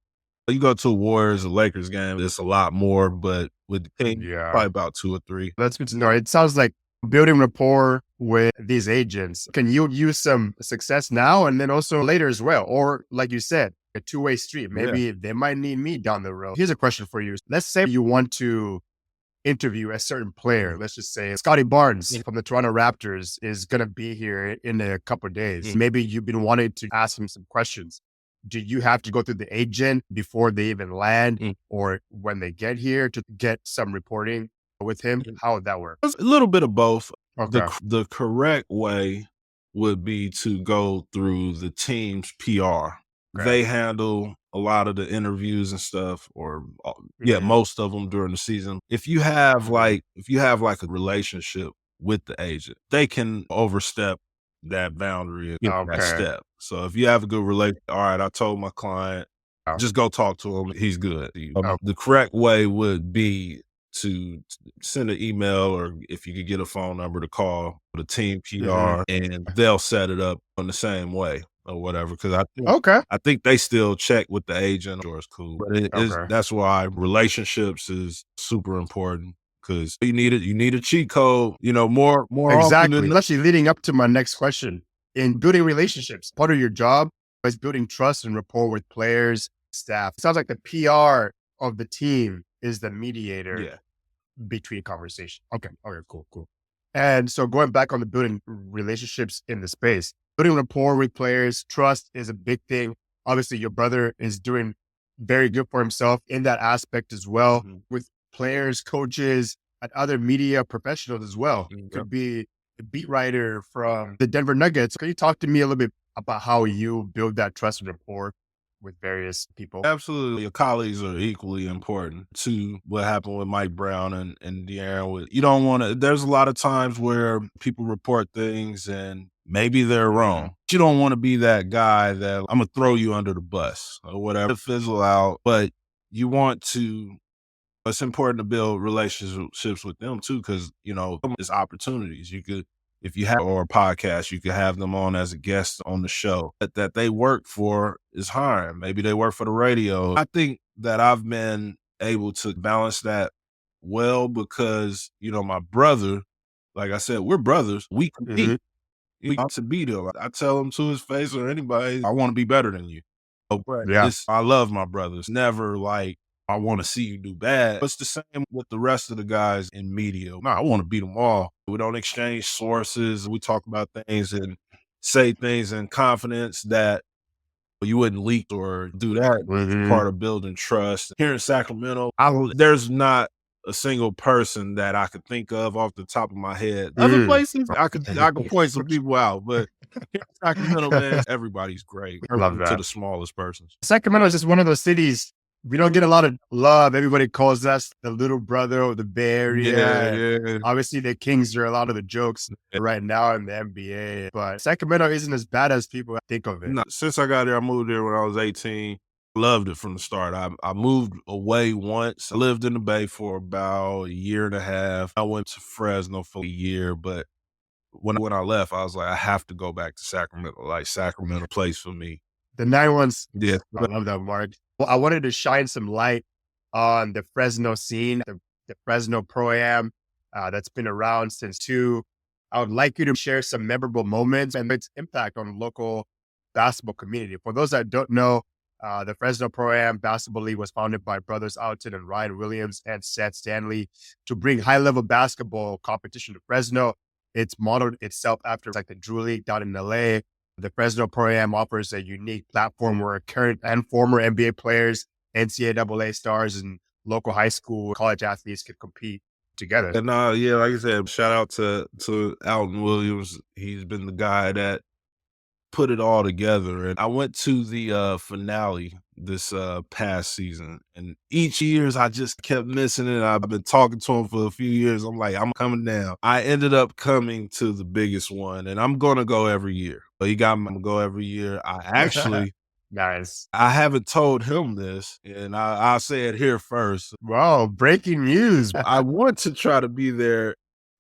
You go to a Warriors or Lakers game, it's a lot more, but with the Kings,
Yeah.
probably about 2 or 3.
That's good to know. It sounds like building rapport with these agents can yield you some success now and then also later as well. Or like you said, a two-way street. Maybe they might need me down the road. Here's a question for you. Let's say you want to interview a certain player. Let's just say Scotty Barnes from the Toronto Raptors is going to be here in a couple of days. Maybe you've been wanting to ask him some questions. Do you have to go through the agent before they even land or when they get here to get some reporting with him? How would that work?
It's a little bit of both.
Okay.
The correct way would be to go through the team's PR.
Okay.
They handle a lot of the interviews and stuff, or
Mhm.
most of them during the season. If you have like a relationship with the agent, they can overstep that boundary and get to that
Okay.
step. So if you have a good relationship, all right, I told my client,
Oh.
just go talk to him. He's good.
Oh.
The correct way would be to send an email, or if you could get a phone number to call the team PR, and they'll set it up in the same way or whatever. Because
Okay.
I think they still check with the agent, or it's cool. But that's why relationships is super important. Because you need a cheat code, more often
Exactly.
than
Actually, leading up to my next question, in building relationships, part of your job is building trust and rapport with players, staff. It sounds like the PR of the team is the mediator between conversation. Okay. Okay. Cool. And so going back on the building relationships in the space, building rapport with players, trust is a big thing. Obviously, your brother is doing very good for himself in that aspect as well with players, coaches, and other media professionals as well. Could be a beat writer from the Denver Nuggets. Can you talk to me a little bit about how you build that trust and rapport with various people?
Absolutely. Your colleagues are equally important to what happened with Mike Brown and De'Aaron. You don't want to, there's a lot of times where people report things and maybe they're wrong. You don't want to be that guy that I'm going to throw you under the bus or whatever, fizzle out. But you want to, it's important to build relationships with them too, because, it's opportunities. You could, if you have or a podcast, you could have them on as a guest on the show that they work for is hiring. Maybe they work for the radio. I think that I've been able to balance that well because, my brother, like I said, we're brothers. We compete. We want to beat him. I tell him to his face or anybody, I want to be better than you.
Yeah.
I love my brothers. Never like, I want to see you do bad. It's the same with the rest of the guys in media. No, I want to beat them all. We don't exchange sources. We talk about things and say things in confidence that You wouldn't leak or do that. It's part of building trust. Here in Sacramento, there's not a single person that I could think of off the top of my head. Other places, I could point some people out, but here in Sacramento, man, everybody's great.
I love
To
that.
the smallest persons.
Sacramento is just one of those cities. We don't get a lot of love. Everybody calls us the little brother of the Bay Area.
Yeah.
Obviously, the Kings are a lot of the jokes right now in the NBA, but Sacramento isn't as bad as people think of it.
No, since I got there, I moved there when I was 18. Loved it from the start. I moved away once. I lived in the Bay for about a year and a half. I went to Fresno for a year, but when I left, I was like, I have to go back to Sacramento. Like, Sacramento place for me.
The 9-1s.
Yeah.
I love that, Mark. Well, I wanted to shine some light on the Fresno scene, the Fresno Pro-Am that's been around since 2. I would like you to share some memorable moments and its impact on the local basketball community. For those that don't know, the Fresno Pro-Am Basketball League was founded by brothers Alton and Ryan Williams and Seth Stanley to bring high-level basketball competition to Fresno. It's modeled itself after like the Drew League down in LA. The Fresno Pro-Am offers a unique platform where current and former NBA players, NCAA stars, and local high school, college athletes could compete together.
And yeah, like I said, shout out to Alton Williams. He's been the guy that put it all together. And I went to the finale this past season, and each year I just kept missing it. I've been talking to him for a few years. I'm like, I'm coming down. I ended up coming to the biggest one, and I'm gonna go every year. But he got me to go every year. I actually
Nice.
I haven't told him this, and I'll say it here first.
Wow, breaking news.
I want to try to be there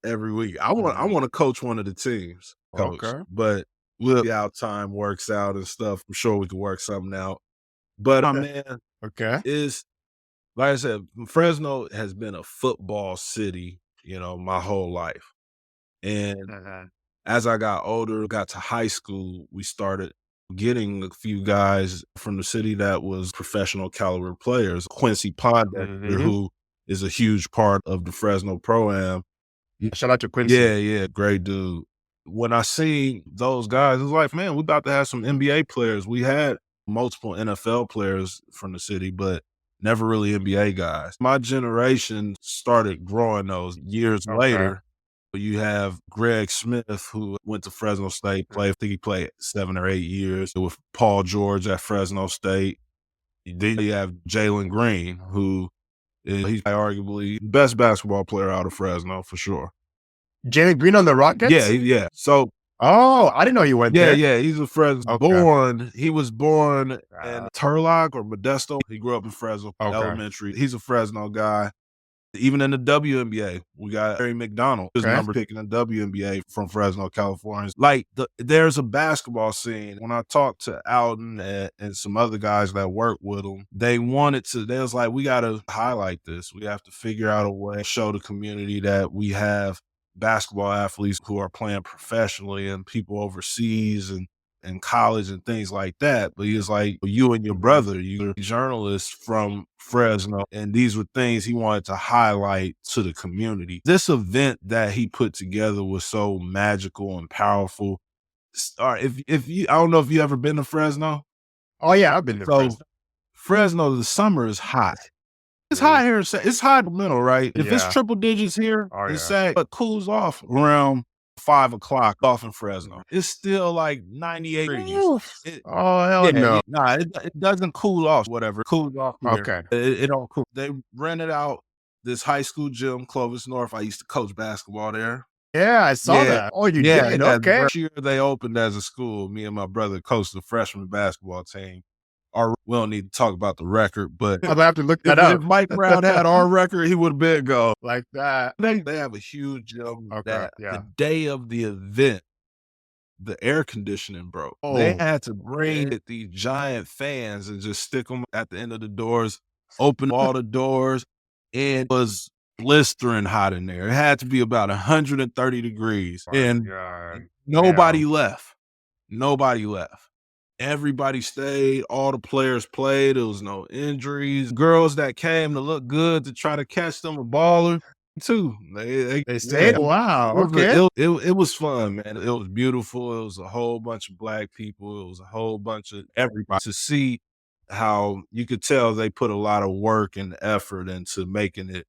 every week. I want to coach one of the teams.
Okay.
But we'll see how time works out and stuff. I'm sure we can work something out. But my man
Okay.
is, like I said, Fresno has been a football city, my whole life. And as I got older, got to high school, we started getting a few guys from the city that was professional caliber players. Quincy Pondexter, who is a huge part of the Fresno Pro-Am.
Shout out to Quincy.
Yeah, great dude. When I see those guys, it's like, man, we about to have some NBA players. We had multiple NFL players from the city, but never really NBA guys. My generation started growing those years later. You have Greg Smith, who went to Fresno State, I think he played 7 or 8 years with Paul George at Fresno State. Then you have Jalen Green, who he's arguably the best basketball player out of Fresno for sure.
Jalen Green on the Rockets?
Yeah. So,
I didn't know you went there.
Yeah, he's a Fresno He was born in Turlock or Modesto. He grew up in Fresno Elementary. He's a Fresno guy. Even in the WNBA, we got Harry McDonald, his number picking the WNBA from Fresno, California. Like, there's a basketball scene. When I talked to Alton and some other guys that work with him, they was like, we got to highlight this. We have to figure out a way to show the community that we have basketball athletes who are playing professionally and people overseas and college and things like that. But he was like, you and your brother, you're journalists from Fresno, and these were things he wanted to highlight to the community. This event that he put together was so magical and powerful. All right, if you, I don't know if you ever been to Fresno.
Oh yeah, I've been to Fresno.
Fresno, the summer is hot. It's hot here. It's hot in the middle, right? If it's triple digits here, it cools off around 5 o'clock off in Fresno. It's still like 98 degrees.
Hell no.
Nah, it doesn't cool off, whatever. It cools off here.
Okay.
It don't cool. They rented out this high school gym, Clovis North. I used to coach basketball there.
Yeah, I saw that. Oh, you did? Okay.
The first year they opened as a school, me and my brother coached the freshman basketball team. We don't need to talk about the record, but
I'm gonna have to look that up.
If Mike Brown had our record, he would have been go
like that.
They have a huge gym. The day of the event, the air conditioning broke. They had to bring these giant fans and just stick them at the end of the doors, open all the doors, and it was blistering hot in there. It had to be about 130 degrees, and nobody left. Nobody left. Everybody stayed. All the players played. There was no injuries. Girls that came to look good to try to catch them a baller. too.
They stayed?
Yeah.
Wow, okay.
It was fun, man. It was beautiful. It was a whole bunch of black people. It was a whole bunch of everybody to see how you could tell they put a lot of work and effort into making it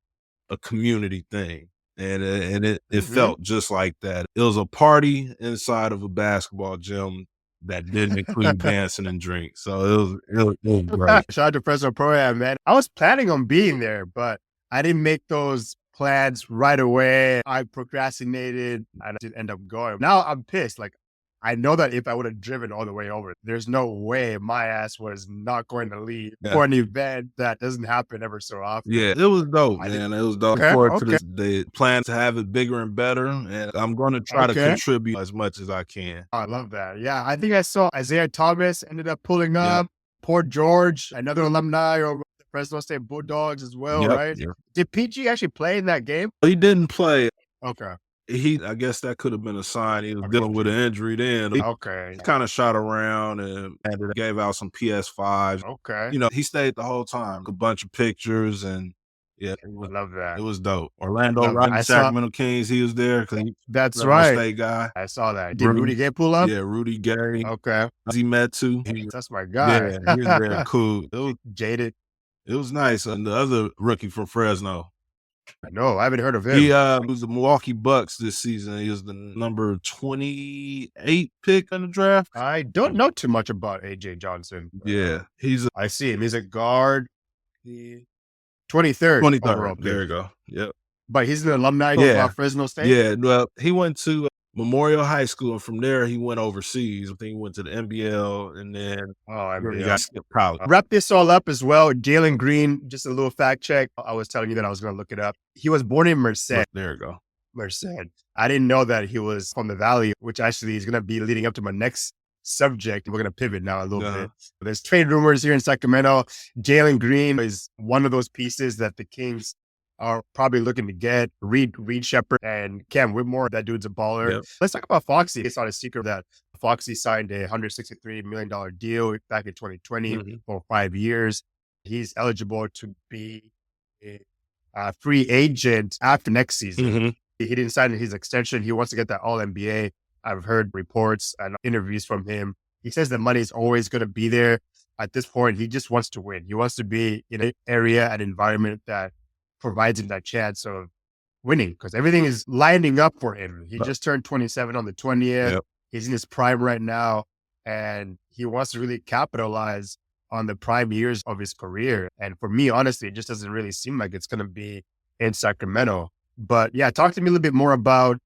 a community thing. And it
Mhm.
felt just like that. It was a party inside of a basketball gym that didn't include dancing and drinks. So it was great.
Shout out to Fresno Pro-Am, man. I was planning on being there, but I didn't make those plans right away. I procrastinated and I didn't end up going. Now I'm pissed. Like, I know that if I would have driven all the way over, there's no way my ass was not going to leave
Yeah.
for an event that doesn't happen ever so often.
Yeah, it was dope,
I did.
man. It was dope.
Okay,
Forward to
okay,
this, they plan to have it bigger and better, and I'm going to try to
okay.
contribute as much as I can.
I love that. Yeah, I think I saw Isaiah Thomas ended up pulling
Yeah.
up. Port George, another alumni of the Fresno State Bulldogs as well,
Yep.
right?
Yeah.
Did PG actually play in that game?
He didn't play.
Okay.
I guess that could have been a sign he was
Okay.
dealing with an injury then. He
Okay.
kind of shot around and gave out some PS5s.
Okay.
You know, he stayed the whole time. A bunch of pictures and yeah,
I love that.
it was dope. Orlando
Love that.
Riding
I saw
Sacramento Kings, he was there because he
that's
Fresno
right.
State guy.
I saw that. Did
Bruce.
Rudy Gay pull up?
Yeah, Rudy Gay.
Okay.
He met too.
That's my guy.
Yeah, he was there. Cool.
Jaded.
It was nice. And the other rookie from Fresno,
I know. I haven't heard of him.
he was the Milwaukee Bucks this season. He was the number 28 pick in the draft.
I don't know too much about AJ Johnson.
Yeah, he's
I see him. He's a guard. 23rd
23rd.
overall pick.
There you go. Yep.
But he's an alumni
Yeah.
of Fresno State?
Yeah, well, he went to Memorial High School, and from there he went overseas. I think he went to the NBL, and then
Oh,
he got skipped college.
Wrap this all up as well. Jalen Green, just a little fact check. I was telling you that I was going to look it up. He was born in Merced.
There you go.
Merced. I didn't know that he was from the Valley, which actually is going to be leading up to my next subject. We're going to pivot now a little bit. There's trade rumors here in Sacramento. Jalen Green is one of those pieces that the Kings are probably looking to get. Reed Shepherd and Cam Whitmore. That dude's a baller. Yep. Let's talk about Foxy. It's not a secret that Foxy signed a $163 million deal back in 2020 for 5 years. He's eligible to be a free agent after next season. He didn't sign his extension. He wants to get that All-NBA. I've heard reports and interviews from him. He says the money is always going to be there. At this point, he just wants to win. He wants to be in an area, an environment that provides him that chance of winning because everything is lining up for him. He just turned 27 on the 20th. Yep. He's in his prime right now, and he wants to really capitalize on the prime years of his career. And for me, honestly, it just doesn't really seem like it's going to be in Sacramento. But yeah, talk to me a little bit more about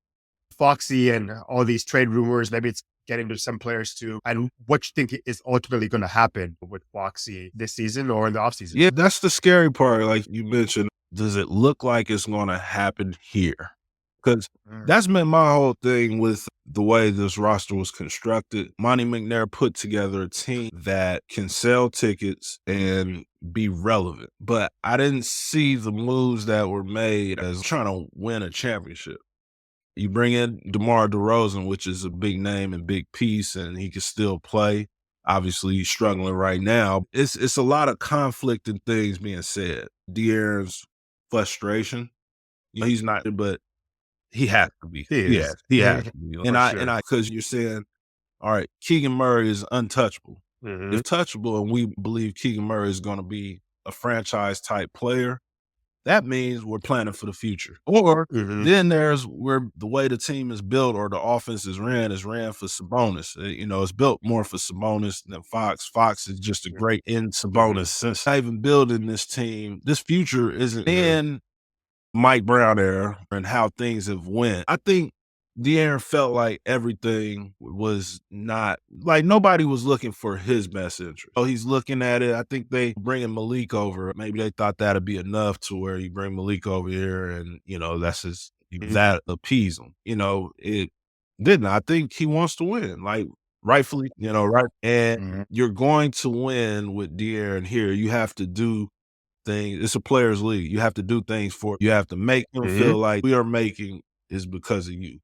Foxy and all these trade rumors. Maybe it's getting to some players too, and what you think is ultimately going to happen with Foxy this season or in the offseason.
Yeah, that's the scary part. Like you mentioned, does it look like it's going to happen here? Because that's been my whole thing with the way this roster was constructed. Monty McNair put together a team that can sell tickets and be relevant. But I didn't see the moves that were made as trying to win a championship. You bring in DeMar DeRozan, which is a big name and big piece, and he can still play. Obviously, he's struggling right now. It's a lot of conflicting things being said. De'Aaron's frustration. You know, he's not, but he has to be. He has to be. And I, because you're saying, all right, Keegan Murray is untouchable. If touchable, and we believe Keegan Murray is going to be a franchise type player, that means we're planning for the future. Or then there's where the way the team is built or the offense is ran for Sabonis. You know, it's built more for Sabonis than Fox. Fox is just a great in Sabonis. Since I even building this team, this future isn't in Mike Brown era and how things have went. I think De'Aaron felt like everything was not, like nobody was looking for his best interest. So he's looking at it. I think they bringing Malik over. Maybe they thought that'd be enough to where you bring Malik over here and, you know, that's his, that appease him. You know, it didn't. I think he wants to win, like rightfully, you know, right? And you're going to win with De'Aaron here. You have to do things. It's a players' league. You have to do things for, you have to make them feel like we are making is because of you.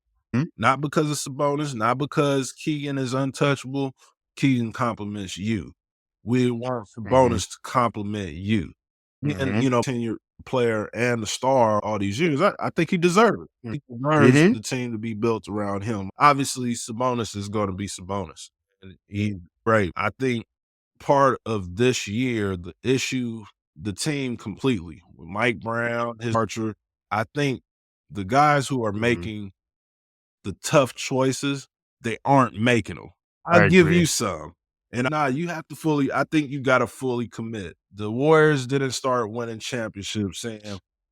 Not because of Sabonis, not because Keegan is untouchable. Keegan compliments you. We want Sabonis to compliment you. And, you know, player and the star all these years. I think he deserves it. He deserves
Mm-hmm.
the team to be built around him. Obviously, Sabonis is going to be Sabonis. And he's great. I think part of this year, the team completely, with Mike Brown, his departure, I think the guys who are
Mm-hmm.
making the tough choices, they aren't making them. I'll
I
give
agree.
you some. And you have to I think you got to fully commit. The Warriors didn't start winning championships saying,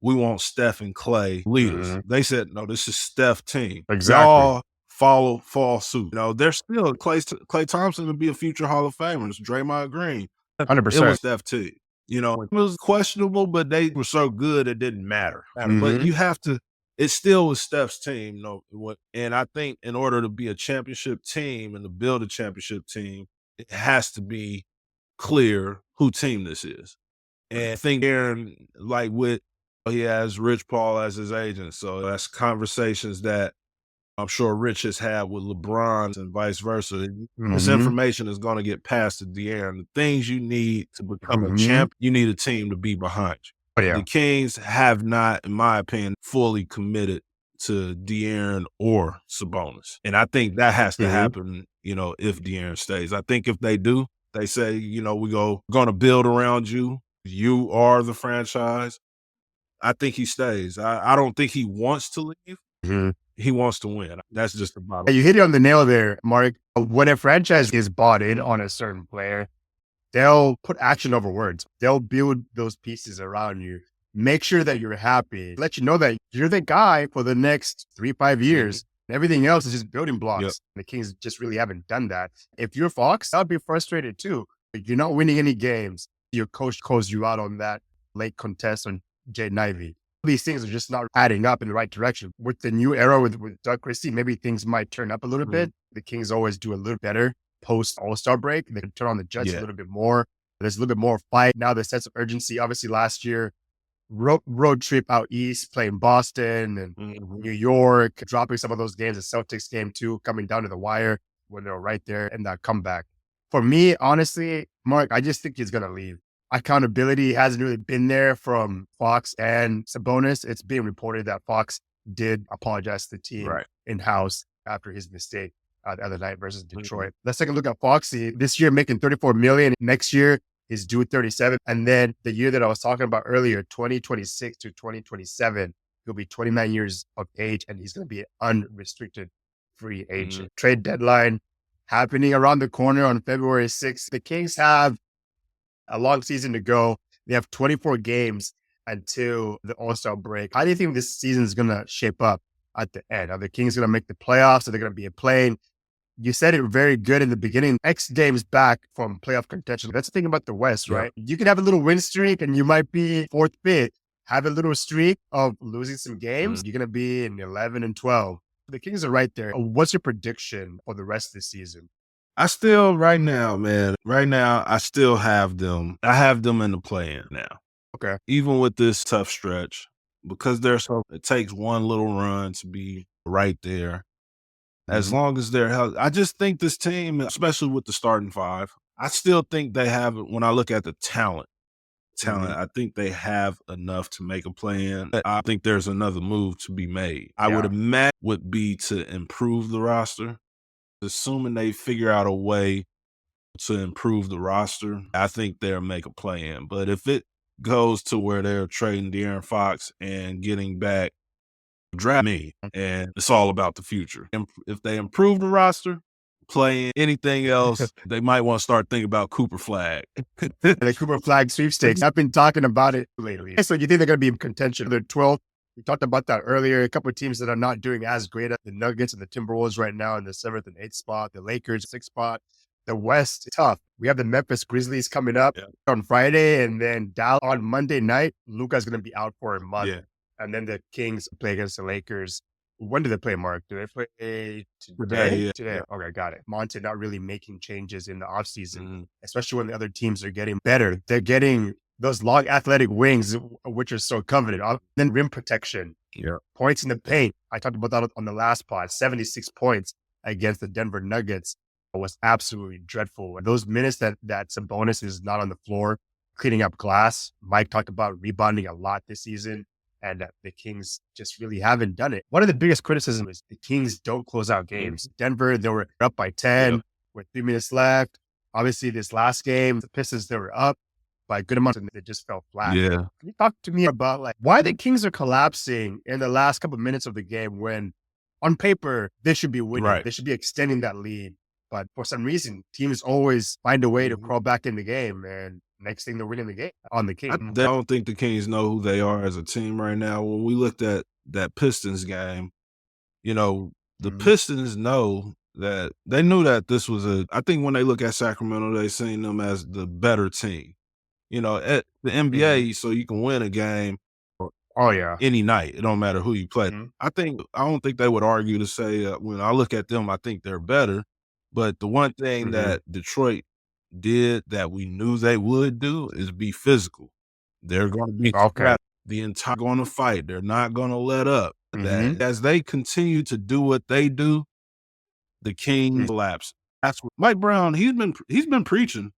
we want Steph and Clay leaders.
Mm-hmm.
They said, no, this is Steph team.
Exactly.
Y'all fall suit. They're still Clay Thompson to be a future Hall of Famer. It's Draymond Green. It
100%.
was Steph team. It was questionable, but they were so good it didn't matter. But
Mm-hmm.
you have to it still was Steph's team, and I think in order to be a championship team and to build a championship team, it has to be clear who team this is. And I think Aaron, he has Rich Paul as his agent, so that's conversations that I'm sure Rich has had with LeBron and vice versa. This
Mm-hmm.
information is going to get passed to De'Aaron. The things you need to become a
Mm-hmm.
champ, you need a team to be behind you.
But yeah.
The Kings have not, in my opinion, fully committed to De'Aaron or Sabonis. And I think that has to
Mm-hmm.
happen, if De'Aaron stays. I think if they do, they say, we're going to build around you. You are the franchise. I think he stays. I don't think he wants to leave.
Mm-hmm.
He wants to win. That's just the bottom.
You hit it on the nail there, Mark. When a franchise is bought in on a certain player, they'll put action over words. They'll build those pieces around you. Make sure that you're happy. Let you know that you're the guy for the next 3-5 years. Everything else is just building blocks.
Yep.
The Kings just really haven't done that. If you're Fox, I'd be frustrated too. You're not winning any games. Your coach calls you out on that late contest on Jaden Ivey. These things are just not adding up in the right direction. With the new era with Doug Christie, maybe things might turn up a little bit. The Kings always do a little better post All-Star break. They can turn on the Jets a little bit more. There's a little bit more fight. Now the sense of urgency, obviously last year, road trip out east, playing Boston and New York, dropping some of those games, the Celtics game too, coming down to the wire when they were right there in that comeback. For me, honestly, Mark, I just think he's going to leave. Accountability hasn't really been there from Fox and Sabonis. It's being reported that Fox did apologize to the team in-house after his mistake the other night versus Detroit. Let's take a look at Foxy. This year making $34 million. Next year is due 37. And then the year that I was talking about earlier, 2026 to 2027, he'll be 29 years of age and he's going to be an unrestricted free agent. Trade deadline happening around the corner on February 6th. The Kings have a long season to go. They have 24 games until the All-Star break. How do you think this season is going to shape up at the end? Are the Kings going to make the playoffs? Are they going to be a play-in? You said it very good in the beginning. X games back from playoff contention. That's the thing about the West, right? You can have a little win streak and you might be fourth, fifth. Have a little streak of losing some games. You're going to be in 11 and 12. The Kings are right there. What's your prediction for the rest of the season?
I still, right now, I still have them. I have them in the play-in now.
Okay.
Even with this tough stretch, because it takes one little run to be right there. As long as they're healthy. I just think this team, especially with the starting five, I still think they have, when I look at the talent, I think they have enough to make a play-in. I think there's another move to be made. I would imagine would be to improve the roster. Assuming they figure out a way to improve the roster, I think they'll make a play-in. But if it goes to where they're trading De'Aaron Fox and getting back, draft me, and it's all about the future. If they improve the roster, play in anything else, they might want to start thinking about Cooper Flag.
The Cooper Flag sweepstakes. I've been talking about it lately. So you think they're going to be in contention? They're 12th. We talked about that earlier. A couple of teams that are not doing as great at the Nuggets and the Timberwolves right now in the 7th and 8th spot. The Lakers, 6th spot. The West, tough. We have the Memphis Grizzlies coming up on Friday, and then Dallas on Monday night. Luka's going to be out for a month. And then the Kings play against the Lakers. When do they play, Mark? Do they play today? Today. Okay, got it. Monte not really making changes in the offseason, especially when the other teams are getting better. They're getting those long athletic wings, which are so coveted. Then rim protection. Points in the paint. I talked about that on the last pod. 76 points against the Denver Nuggets was absolutely dreadful. Those minutes that Sabonis is not on the floor, cleaning up glass. Mike talked about rebounding a lot this season, and the Kings just really haven't done it. One of the biggest criticisms is the Kings don't close out games. Denver, they were up by 10 with 3 minutes left. Obviously, this last game, the Pistons, they were up by a good amount, and they just fell flat.
Yeah.
Can you talk to me about like why the Kings are collapsing in the last couple of minutes of the game when, on paper, they should be winning.
Right.
They should be extending that lead. But for some reason, teams always find a way to crawl back in the game, and next thing they're winning the game on the Kings.
I don't think the Kings know who they are as a team right now. When we looked at that Pistons game, you know, the Pistons know that they knew that this was I think when they look at Sacramento, they seen them as the better team. You know, at the NBA, so you can win a game
Oh, yeah.
any night. It don't matter who you play. I don't think they would argue to say when I look at them, I think they're better. But the one thing that Detroit did that we knew they would do is be physical. They're going to be scrapped the entire going to fight. They're not going to let up. That as they continue to do what they do, the Kings collapse. That's what Mike Brown. He's been preaching.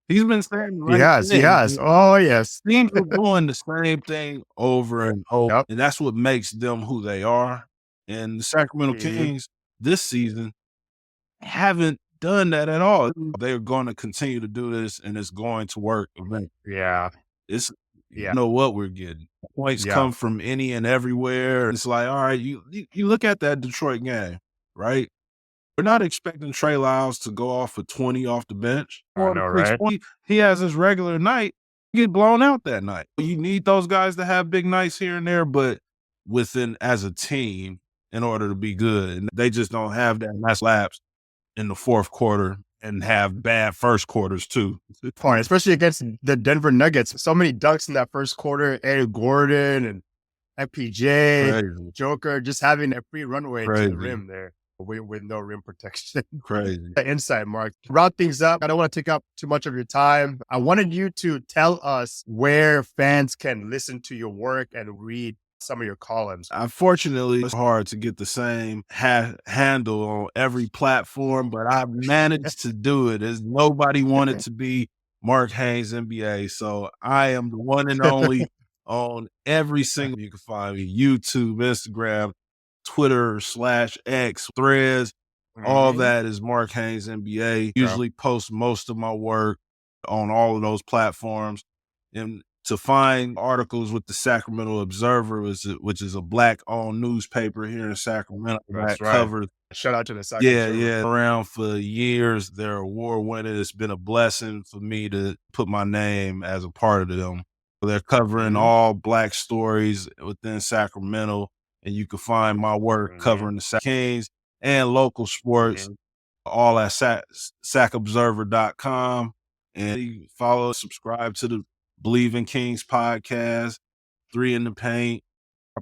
He's been saying
He has. Oh, yes.
Teams are doing the same thing over and over, and that's what makes them who they are. And the Sacramento Kings this season haven't done that at all. They're going to continue to do this, and it's going to work eventually.
Yeah.
You know what we're getting. Points come from any and everywhere. It's like, all right, you look at that Detroit game, right? We're not expecting Trey Lyles to go off for 20 off the bench.
I know, right?
He has his regular night, get blown out that night. You need those guys to have big nights here and there, but as a team in order to be good. And they just don't have that. And that's lapse in the fourth quarter and have bad first quarters too.
Point, especially against the Denver Nuggets. So many dunks in that first quarter. Eddie Gordon and FPJ, Joker, just having a free runway to the rim there with no rim protection.
Crazy.
Insight, Mark. To round things up, I don't want to take up too much of your time. I wanted you to tell us where fans can listen to your work and read some of your columns.
Unfortunately, it's hard to get the same handle on every platform, but I've managed to do it. As nobody wanted to be Mark Haynes NBA, so I am the one and only on every single. You can find me YouTube, Instagram, Twitter /X, Threads. All that is Mark Haynes NBA. Usually post most of my work on all of those platforms. And to find articles with the Sacramento Observer, which is a Black-owned newspaper here in Sacramento.
That's right.
Covers.
Shout out to the Sacramento Observer.
Yeah. Around for years. They're award-winning. It's been a blessing for me to put my name as a part of them. They're covering all Black stories within Sacramento, and you can find my work covering the Kings and local sports, all at sacobserver.com. And you follow, subscribe to the Believe in Kings podcast, 3 in the Paint.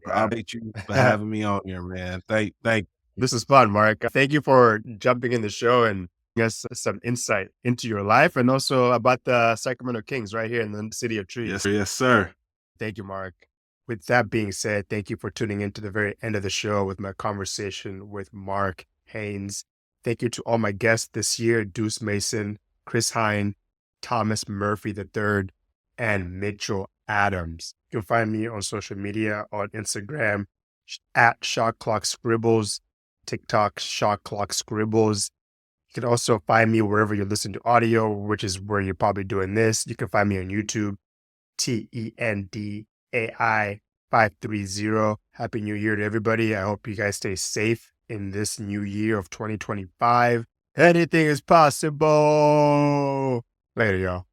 I thank you for having me on here, man. Thank you.
This is fun, Mark. Thank you for jumping in the show and giving us some insight into your life and also about the Sacramento Kings right here in the city of trees.
Yes, sir.
Thank you, Mark. With that being said, thank you for tuning in to the very end of the show with my conversation with Mark Haynes. Thank you to all my guests this year, Deuce Mason, Chris Hine, Thomas Murphy III, and Mitchell Adams. You can find me on social media on Instagram at Shot Clock Scribbles, TikTok Shot Clock Scribbles. You can also find me wherever you listen to audio, which is where you're probably doing this. You can find me on YouTube, TENDAI530. Happy New Year to everybody. I hope you guys stay safe in this new year of 2025. Anything is possible. Later, y'all.